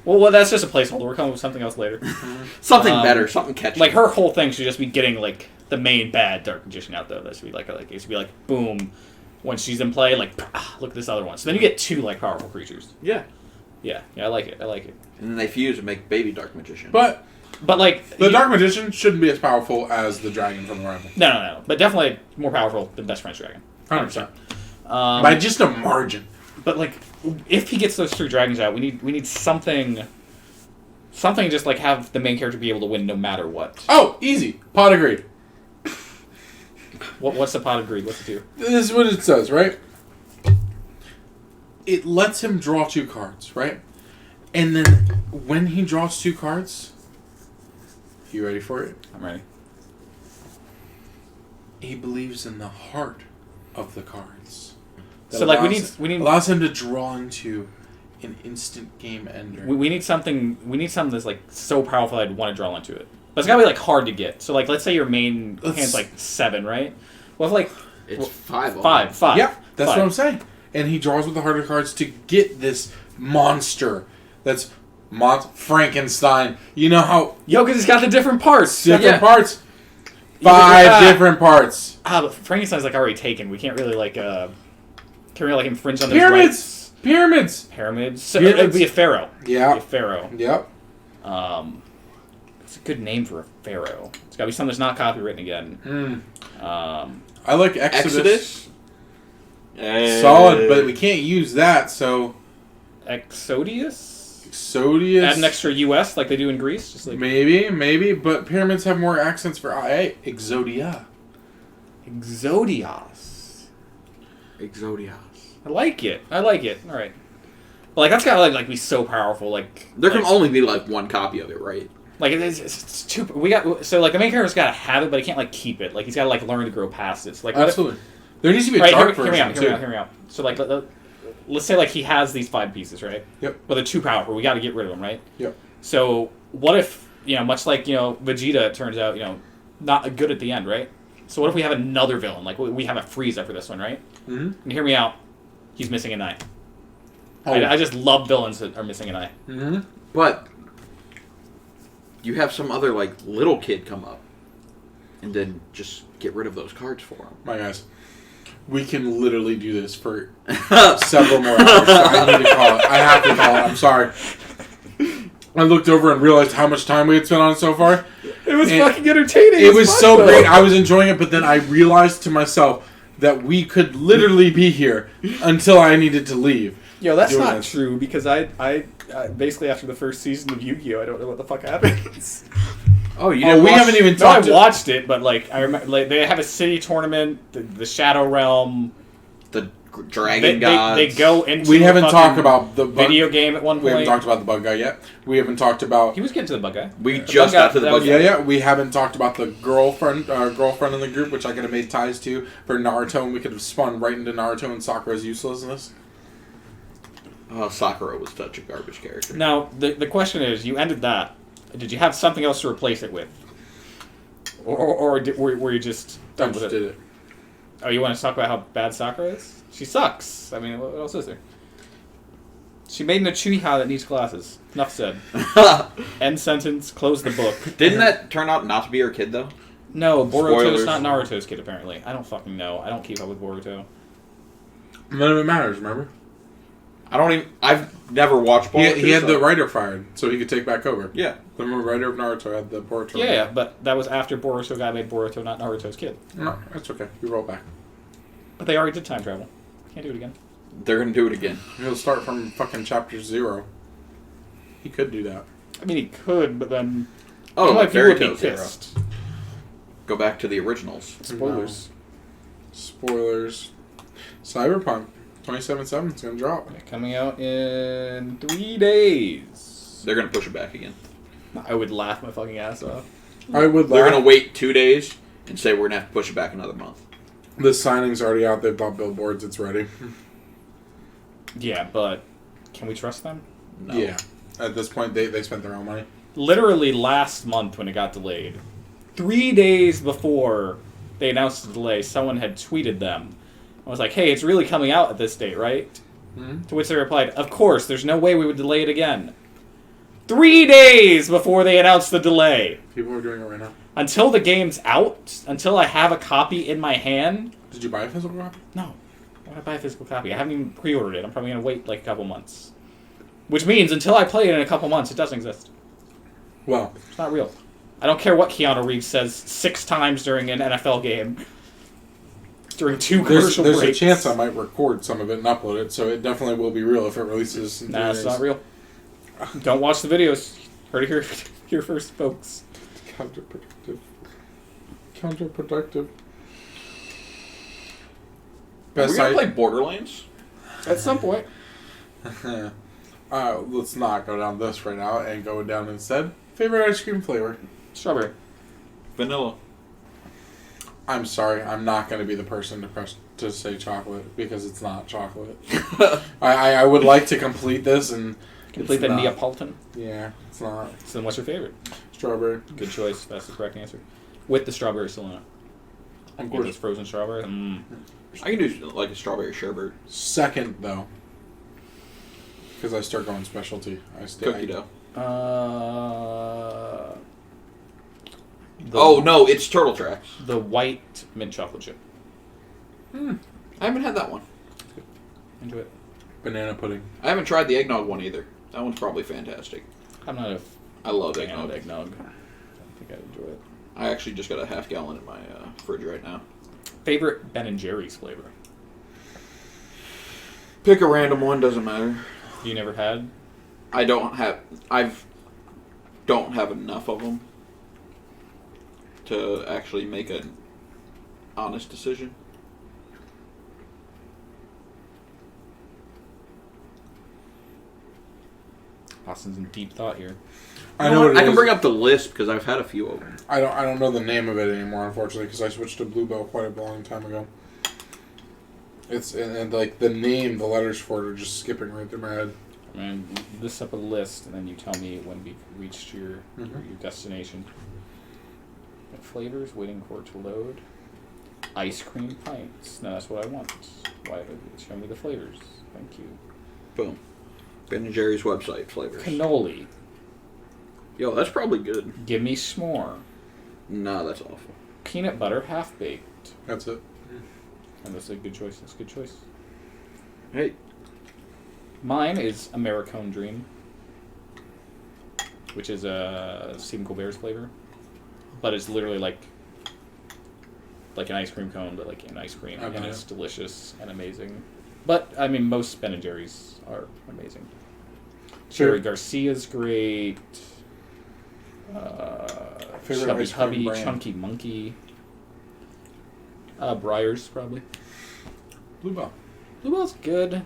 Well, that's just a placeholder. We're coming up with something else later. Something better, something catchy. Like her whole thing should just be getting like the main bad Dark Magician out though. That should be like it should be like boom, when she's in play, like look at this other one. So then you get 2 like powerful creatures. Yeah. Yeah, I like it. And then they fuse and make baby Dark Magician. But like the Dark Magician shouldn't be as powerful as the dragon from the rival. No. But definitely more powerful than Best Friend's Dragon. 100%. By just a margin. But like, if he gets those 3 dragons out, we need something just like have the main character be able to win no matter what. Oh, easy. Pot of Greed. What's the Pot of Greed? What's it do? This is what it says, right? It lets him draw 2 cards, right? And then when he draws 2 cards, you ready for it? I'm ready. He believes in the heart of the cards. So like we need allows him to draw into an instant game ender. we need something that's like so powerful I'd want to draw into it. But it's gotta be like hard to get. So like let's say your main hand's like 7, right? Well, if like it's 5. 5. Yeah, that's 5. what I'm saying. And he draws with the harder cards to get this monster. That's Frankenstein. You know how because he's got the different parts. different parts. 5 different parts. But Frankenstein's like already taken. We can't really like infringe on those rights. Pyramids. So it'd be a pharaoh. Yeah. It'd be a pharaoh. Yep. It's a good name for a pharaoh. It's got to be something that's not copywritten again. I like Exodus. Solid, but we can't use that, so... Exodius? Exodius. Add an extra US like they do in Greece? Just like Maybe, but pyramids have more accents for I. Exodia. Exodios. Exodios. I like it. All right. But like that's gotta like be so powerful. Like there can only be like 1 copy of it, right? Like it's too. So like the main character's gotta have it, but he can't like keep it. Like he's gotta like learn to grow past it. So, like absolutely. There needs to be a dark version too. Hear me out. So like let's say like he has these 5 pieces, right? Yep. But they're too powerful. We got to get rid of them, right? Yep. So what if much like Vegeta, it turns out not good at the end, right? So what if we have another villain? Like we have a Frieza for this one, right? Mm-hmm. And hear me out. He's missing an eye. Oh. I just love villains that are missing an eye. Mm-hmm. But you have some other like little kid come up, and then just get rid of those cards for him. My guys, we can literally do this for several more hours. So I need to call it. I have to call it. I'm sorry. I looked over and realized how much time we had spent on it so far. It was fucking entertaining. It was so great. I was enjoying it, but then I realized to myself that we could literally be here until I needed to leave. Yo, that's not true because I basically after the first season of Yu-Gi-Oh, I don't know what the fuck happens. Oh, you we haven't even talked. I watched it, but like I remember, like they have a city tournament, the Shadow Realm, the Dragon Gods. They go into. We haven't talked about the video game at one point. We haven't talked about the bug guy yet. We haven't talked about. He was getting to the bug guy. We just got to the bug guy. Yeah. We haven't talked about the girlfriend in the group, which I could have made ties to for Naruto, and we could have spun right into Naruto and Sakura's uselessness. Oh, Sakura was such a garbage character. Now the question is, you ended that. Did you have something else to replace it with, or were you just done with it? Did it? Oh, you want to talk about how bad Sakura is? She sucks. I mean, what else is there? She made an Uchiha that needs glasses. Enough said. End sentence. Close the book. Didn't that turn out not to be her kid, though? No, Boruto's Spoilers. not Naruto's kid, apparently. I don't fucking know. I don't keep up with Boruto. None of it matters, remember? I've never watched Boruto. He had the writer fired, so he could take back over. Yeah. The writer of Naruto had the Boruto. Yeah, but that was after Boruto guy made Boruto not Naruto's kid. No, that's okay. You roll back. But they already did time travel. Can't do it again. They're going to do it again. He'll start from fucking chapter 0. He could do that. I mean, he could, but then... Oh, like Fairy people would Tail be Zero. pissed. Go back to the originals. Spoilers. No. Spoilers. Cyberpunk 2077 is going to drop. Coming out in 3 days. They're going to push it back again. I would laugh my fucking ass off. I would They're laugh. going to wait 2 days and say we're going to have to push it back another month. The signing's already out. They've bought billboards. It's ready. Yeah, but can we trust them? No. Yeah. At this point, they spent their own money. Literally last month when it got delayed, 3 days before they announced the delay, someone had tweeted them. I was like, hey, it's really coming out at this date, right? Mm-hmm. To which they replied, of course, there's no way we would delay it again. 3 days before they announced the delay. People are doing it right now. Until the game's out, until I have a copy in my hand. Did you buy a physical copy? No. Why would I buy a physical copy? I haven't even pre-ordered it. I'm probably going to wait like a couple months. Which means until I play it in a couple months, it doesn't exist. Well, It's not real. I don't care what Keanu Reeves says 6 times during an NFL game. During 2 commercial there's breaks. a chance I might record some of it and upload it, so it definitely will be real if it releases in 3 Nah, it's days. not real. Don't watch the videos. Heard it here first, folks. Counterproductive. Counterproductive. Are we gonna play Borderlands? At some point. Let's not go down this right now and go down instead. Favorite ice cream flavor? Strawberry. Vanilla. I'm sorry, I'm not going to be the person to say chocolate because it's not chocolate. I would like to complete this and Complete the Neapolitan. Yeah, it's not. So then what's your favorite? Strawberry. Good choice. That's the correct answer. With the strawberry still in it. Of If course. it's frozen strawberry. I can do like a strawberry sherbet. Second though, because I start going specialty. Cookie dough. The, No, it's Turtle Tracks. The white mint chocolate chip. I haven't had that one. Enjoy it. Banana pudding. I haven't tried the eggnog one either. That one's probably fantastic. I'm not a I love fan of eggnog. eggnog. I don't think I'd enjoy it. I actually just got a half gallon in my fridge right now. Favorite Ben & Jerry's flavor? Pick a random one, doesn't matter. You never had? I don't have enough of them to actually make an honest decision. Austin's in deep thought here. I know what it I can is. bring up the list because I've had a few of them. I don't know the name of it anymore, unfortunately, because I switched to Bluebell quite a long time ago. It's and like the name, the letters for it are just skipping right through my head. I mean, list up a list, and then you tell me when we've reached your destination. Flavors, waiting for it to load. Ice cream pints. No, that's what I want. Why? Show me the flavors. Thank you. Boom. Ben & Jerry's website flavors. Cannoli. Yo, that's probably good. Give me s'more. No, that's awful. Peanut butter half baked. That's it. And that's a good choice. That's a good choice. Hey, Mine is Americone Dream, which is a Stephen Colbert's flavor, but it's literally like an ice cream cone, but like in ice cream, Okay. and it's delicious and amazing. But I mean, most Ben & Jerry's are amazing. Sure. Cherry Garcia's great. Favorite Chubby ice cream Hubby, brand? Chunky Monkey. Breyers probably. Bluebell. Bluebell's good.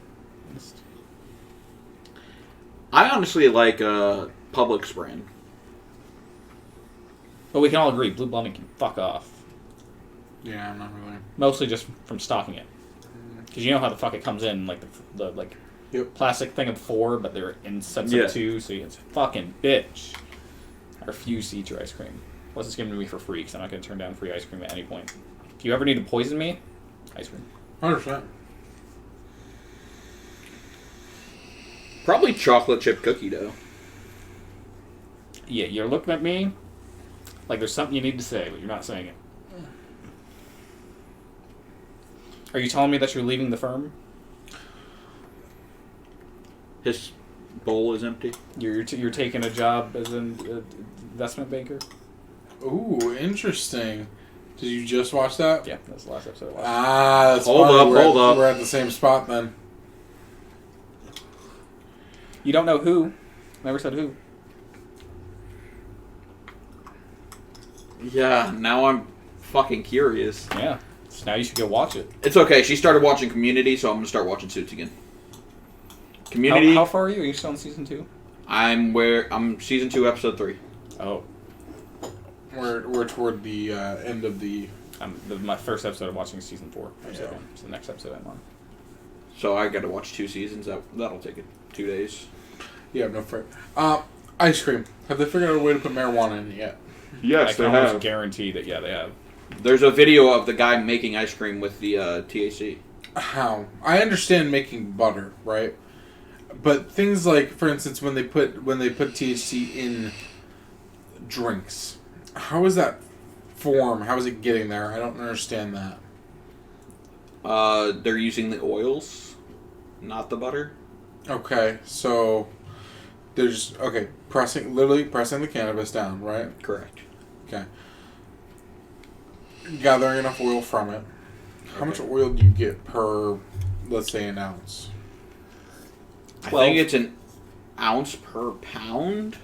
I honestly like Publix brand. But we can all agree, Blue Blondie can fuck off. Yeah, I'm not really. Mostly just from stocking it. Because you know how the fuck it comes in, like the Yep. plastic thing of 4, but they're in sets Yeah. of 2, so it's fucking bitch. I refuse to eat your ice cream. Unless it's given to me for free, because I'm not going to turn down free ice cream at any point. If you ever need to poison me, ice cream. 100%. Probably chocolate chip cookie dough. Yeah, you're looking at me like there's something you need to say, but you're not saying it. Are you telling me that you're leaving the firm? His bowl is empty. You're taking a job as an investment banker? Ooh, interesting. Did you just watch that? Yeah, that's the last episode I watched. Ah, that's Hold funny. up, We're hold at, up. We're at the same spot then. You don't know who? Never said who. Yeah, now I'm fucking curious. Yeah. So now you should go watch it. It's okay. She started watching Community, so I'm gonna start watching Suits again. Community. How far are you? Are you still in season 2? I'm season 2, episode 3. Oh. We're toward the end of the. My first episode of watching is season 4. Episode 1. It's the next episode I'm on. So I got to watch 2 seasons. That'll take 2 days. Yeah, no fair. Ice cream. Have they figured out a way to put marijuana in it yet? I can almost guarantee that, yeah, they have. There's a video of the guy making ice cream with the THC. how I understand making butter, right? But things like, for instance, when they put THC in drinks, how is that form? How is it getting there? I don't understand that. They're using the oils, not the butter. Okay, so there's pressing the cannabis down, right? Correct. Okay. Gathering enough oil from it. How much oil do you get per, let's say, an ounce? I think it's an ounce per pound.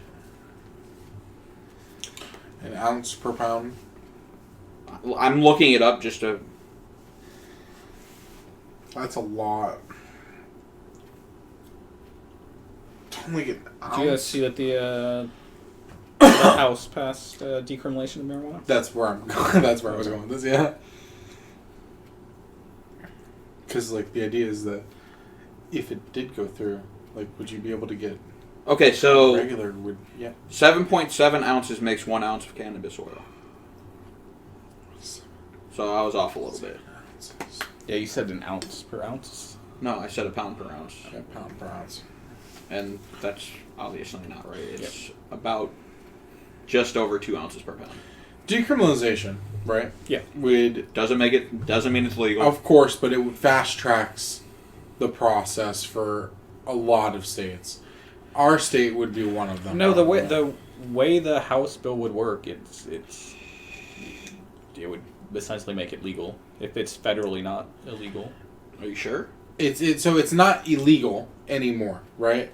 An ounce per pound? I'm looking it up just to... That's a lot. To only get an ounce? Do you guys see that the House passed decriminalization of marijuana? That's where I'm going. That's where I was going with this, yeah. Because, like, the idea is that if it did go through, like, would you be able to get Okay, so regular would 7.7 ounces makes 1 ounce of cannabis oil. So I was off a little bit. Yeah, you said an ounce per ounce. No, I said a pound per ounce. a pound per ounce. And that's obviously not right. It's about just over 2 ounces per pound. Decriminalization, right? Yeah. Doesn't mean it's legal. Of course, but it fast tracks the process for a lot of states. Our state would be one of them. No, the way the House bill would work, it would essentially make it legal if it's federally not illegal. Are you sure? So it's not illegal anymore, right?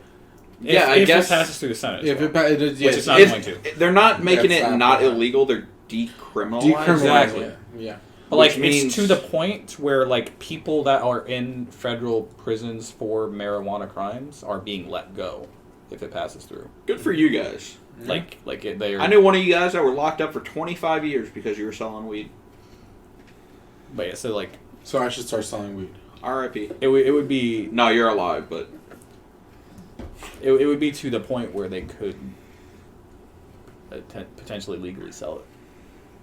I guess it passes through the Senate. If well, it is, which it's not going to. They're not making it not bad. illegal. They're decriminalizing. Exactly. it. Yeah. But like, Which means- it's to the point where like people that are in federal prisons for marijuana crimes are being let go if it passes through. Good for you guys. They are. I knew one of you guys that were locked up for 25 years because you were selling weed. But yeah, so like, So I should start selling weed. R.I.P. it would be No, you're alive, but it would be to the point where they could potentially legally sell it,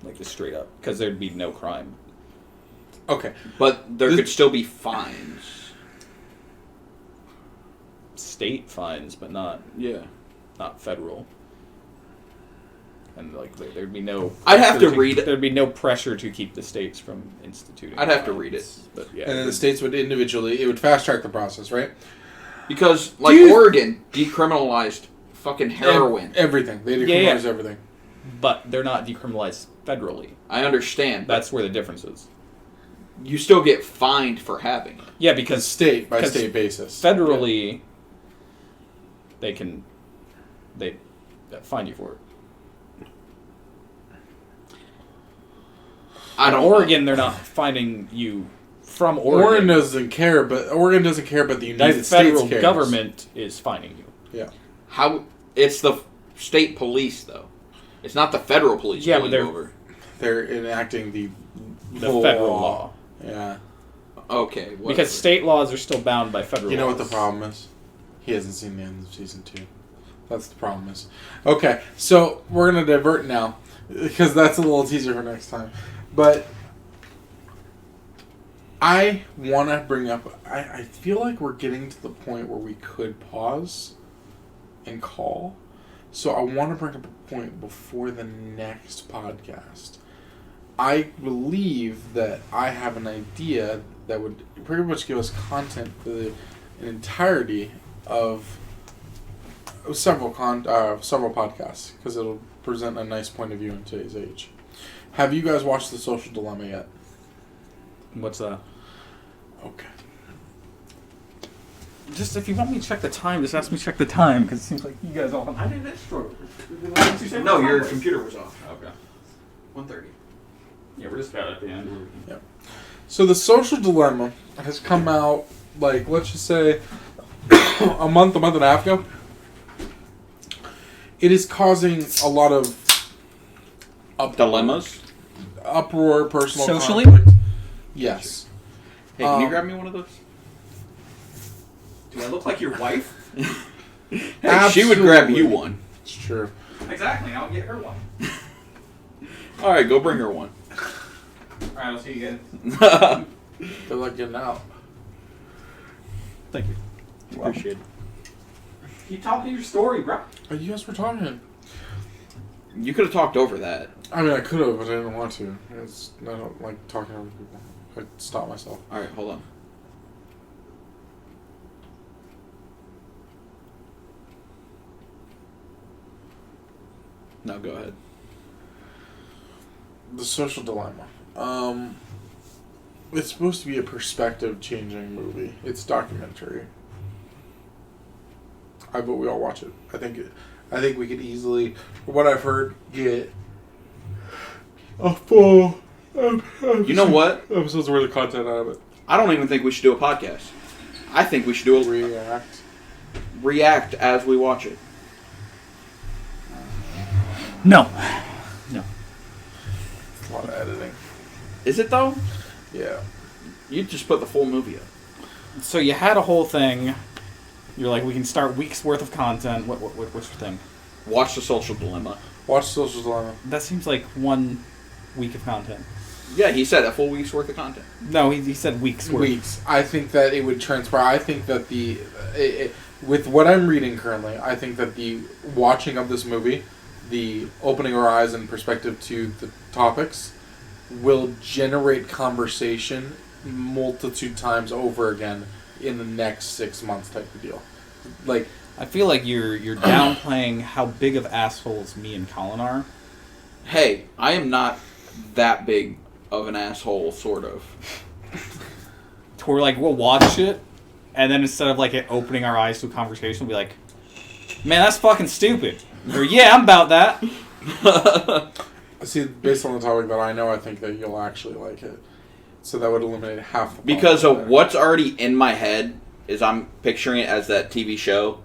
like just straight up, because there'd be no crime. Okay. but there could still be fines. State fines, but not Yeah. federal. And like there'd be no. I'd have to pressure read it. There'd be no pressure to keep the states from instituting. I'd have to fines, read it. But yeah, And then the states would individually, it would fast track the process, right? Because, like, Oregon decriminalized fucking heroin. Everything. They decriminalize everything. but they're not decriminalized federally. I understand. That's where the difference is. You still get fined for having it. Yeah, because State by state basis. federally, they fine you for it. I don't Oregon, they're not finding you from Oregon. Oregon doesn't care, but the United The States federal cares. government is finding you. Yeah. How it's the state police though. It's not the federal police Yeah, pulling but you over. They're enacting the Federal law. Yeah. Okay. Whatever. Because state laws are still bound by federal You know laws. what the problem is? He hasn't seen the end of season 2. That's the problem is. Okay, so we're going to divert now, because that's a little teaser for next time. But I want to bring up, I feel like we're getting to the point where we could pause and call. So I want to bring up a point before the next podcast. I believe that I have an idea that would pretty much give us content for the entirety of several podcasts, because it'll present a nice point of view in today's age. Have you guys watched The Social Dilemma yet? What's that? Okay. Just if you want me to check the time, just ask me to check the time, because it seems like you guys all. I did that. No, your computer was off. Okay. 1:30. Yeah, we're just about at the end. Yep. So The Social Dilemma has come out, like, let's just say, a month and a half ago. It is causing a lot of Dilemmas. uproar, personal Socially? conflict. Yes. Hey, can you grab me one of those? Do I look like your wife? Hey, she would grab you one. It's true. Exactly. I'll get her one. All right, go bring her one. All right, I'll see you guys. Good luck getting out. Thank you. Appreciate it. Keep talking your story, bro. You guys were talking. You could have talked over that. I mean, I could have, but I didn't want to. I don't like talking over people. I stop myself. All right, hold on. No, go ahead. The Social Dilemma. It's supposed to be a perspective-changing movie. It's documentary. I vote we all watch it. I think we could easily, from what I've heard, get a full. You know what? Episodes worth of content out of it. I don't even think we should do a podcast. I think we should do a react as we watch it. No. It's a lot of editing. Is it though? Yeah. You just put the full movie up. So you had a whole thing. You're like, we can start weeks worth of content. What's your thing? Watch The Social Dilemma. Watch Social Dilemma. That seems like 1 week of content. Yeah, he said a full week's worth of content. No, he said weeks worth. Weeks. I think that it would transpire. I think that with what I'm reading currently, I think that the watching of this movie, the opening our eyes and perspective to the topics, will generate conversation multitude times over again in the next 6 months type of deal. Like, I feel like you're downplaying how big of assholes me and Collin are. Hey, I am not that big of an asshole, sort of. To where, like, we'll watch it, and then instead of, like, it opening our eyes to a conversation, we'll be like, man, that's fucking stupid. Or, yeah, I'm about that. see, based on the topic that I know, I think that you'll actually like it. So that would eliminate half the Because problem of there. what's already in my head is I'm picturing it as that TV show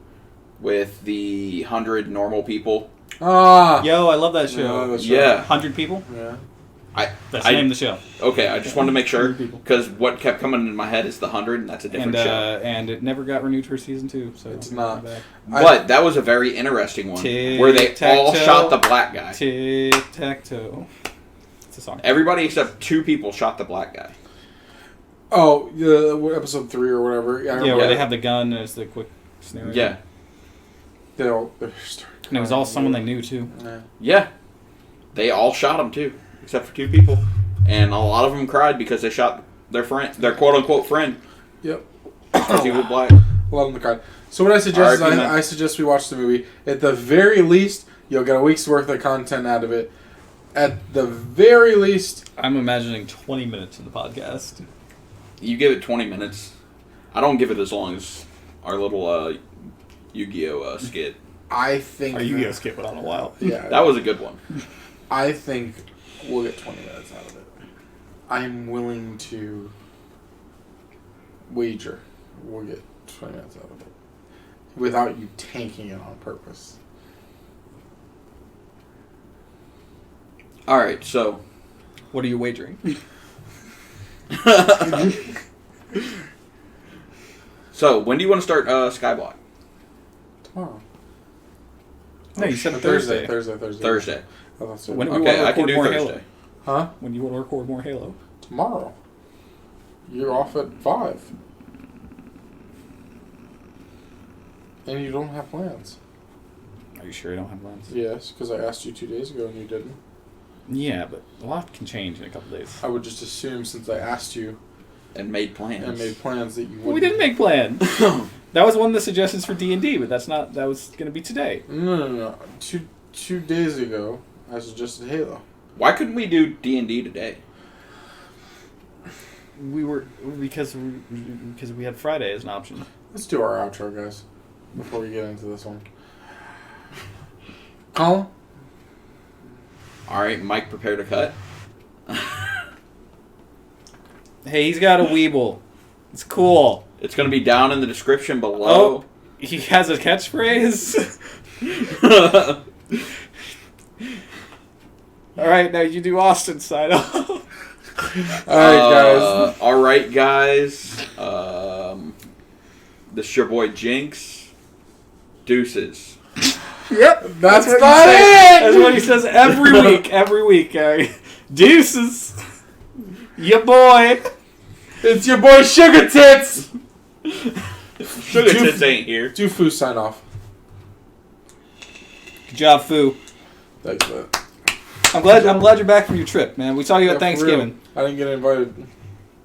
with the 100 normal people. Ah! Yo, I love that show. Yeah. 100 people? Yeah. That's the name of the show. Okay, I just wanted to make sure 100 people. because what kept coming in my head is the 100, and that's a different show. And it never got renewed for season 2, so It's not. But that was a very interesting one where they all Tic-tac-toe. shot the black guy. Tic-tac-toe. It's a song. Everybody except 2 people shot the black guy. Oh, episode 3 or whatever. Yeah, I Yeah, remember where that. they have the gun as the quick scenario. Yeah. They're And it was all someone they knew, too. Yeah. Yeah. They all shot him, too, except for 2 people. And a lot of them cried because they shot their friend, their quote-unquote friend. Yep. Because he was black. A lot of them cried. So what I suggest is Argument. I suggest we watch the movie. At the very least, you'll get a week's worth of content out of it. At the very least... I'm imagining 20 minutes in the podcast. You give it 20 minutes. I don't give it as long as our little Yu-Gi-Oh! Skit. I think... Our Yu-Gi-Oh! Skip went on a while. Yeah. That was a good one. I think we'll get 20 minutes out of it. I'm willing to wager we'll get 20 minutes out of it. Without you tanking it on purpose. Alright, so... What are you wagering? So, when do you want to start Skyblock? Tomorrow. No, you said Thursday. Thursday. Thursday. Oh, that's it. When do we Okay, want to I can record do more Thursday. Halo? Huh? When do you want to record more Halo? Tomorrow. You're off at 5. And you don't have plans. Are you sure you don't have plans? Yes, because I asked you 2 days ago and you didn't. Yeah, but a lot can change in a couple days. I would just assume since I asked you And made plans. and made plans that you would. Well, we didn't make plans. That was one of the suggestions for D&D, but that was going to be today. No. 2 days ago, I suggested Halo. Why couldn't we do D&D today? Because we had Friday as an option. Let's do our outro, guys, before we get into this one. Collin? Alright, Mike prepared a cut. Hey, he's got a Weeble. It's cool. It's going to be down in the description below. Oh, he has a catchphrase. All right, now you do Austin sign off. Alright, guys. This is your boy Jynx. Deuces. Yep, That's what not he says. it! That's what he says every week. Every week. Deuces. Ya boy. It's your boy Sugar Tits! Sugar Tits ain't here. Do Foo sign off. Good job, Foo. Thanks, man. I'm glad you're back from your trip, man. We saw you at for Thanksgiving. real. I didn't get invited.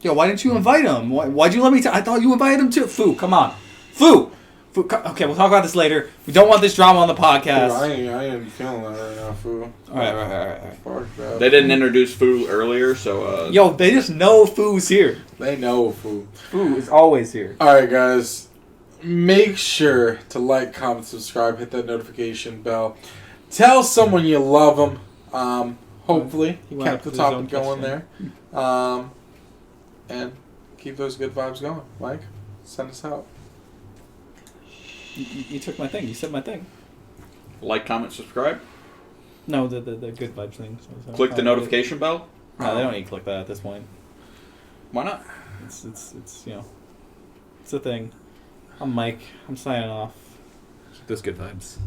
Yo, why didn't you invite him? Why'd you let me? I thought you invited him too. Foo, come on, Foo. Okay, we'll talk about this later. We don't want this drama on the podcast. I ain't feeling that right now, Foo. All right. Fuck that. They didn't introduce Foo earlier, so... Yo, they just know Foo's here. They know Foo. Foo is always here. Alright, guys. Make sure to like, comment, subscribe, hit that notification bell. Tell someone you love them. Hopefully, He you went kept up the to his own topic going there. question. And keep those good vibes going. Mike, send us out. You took my thing. You said my thing. Like, comment, subscribe. No, the good vibes thing. So Click the notification bell. No, they don't need to click that at this point. Why not? It's it's a thing. I'm Mike. I'm signing off. Keep those good vibes.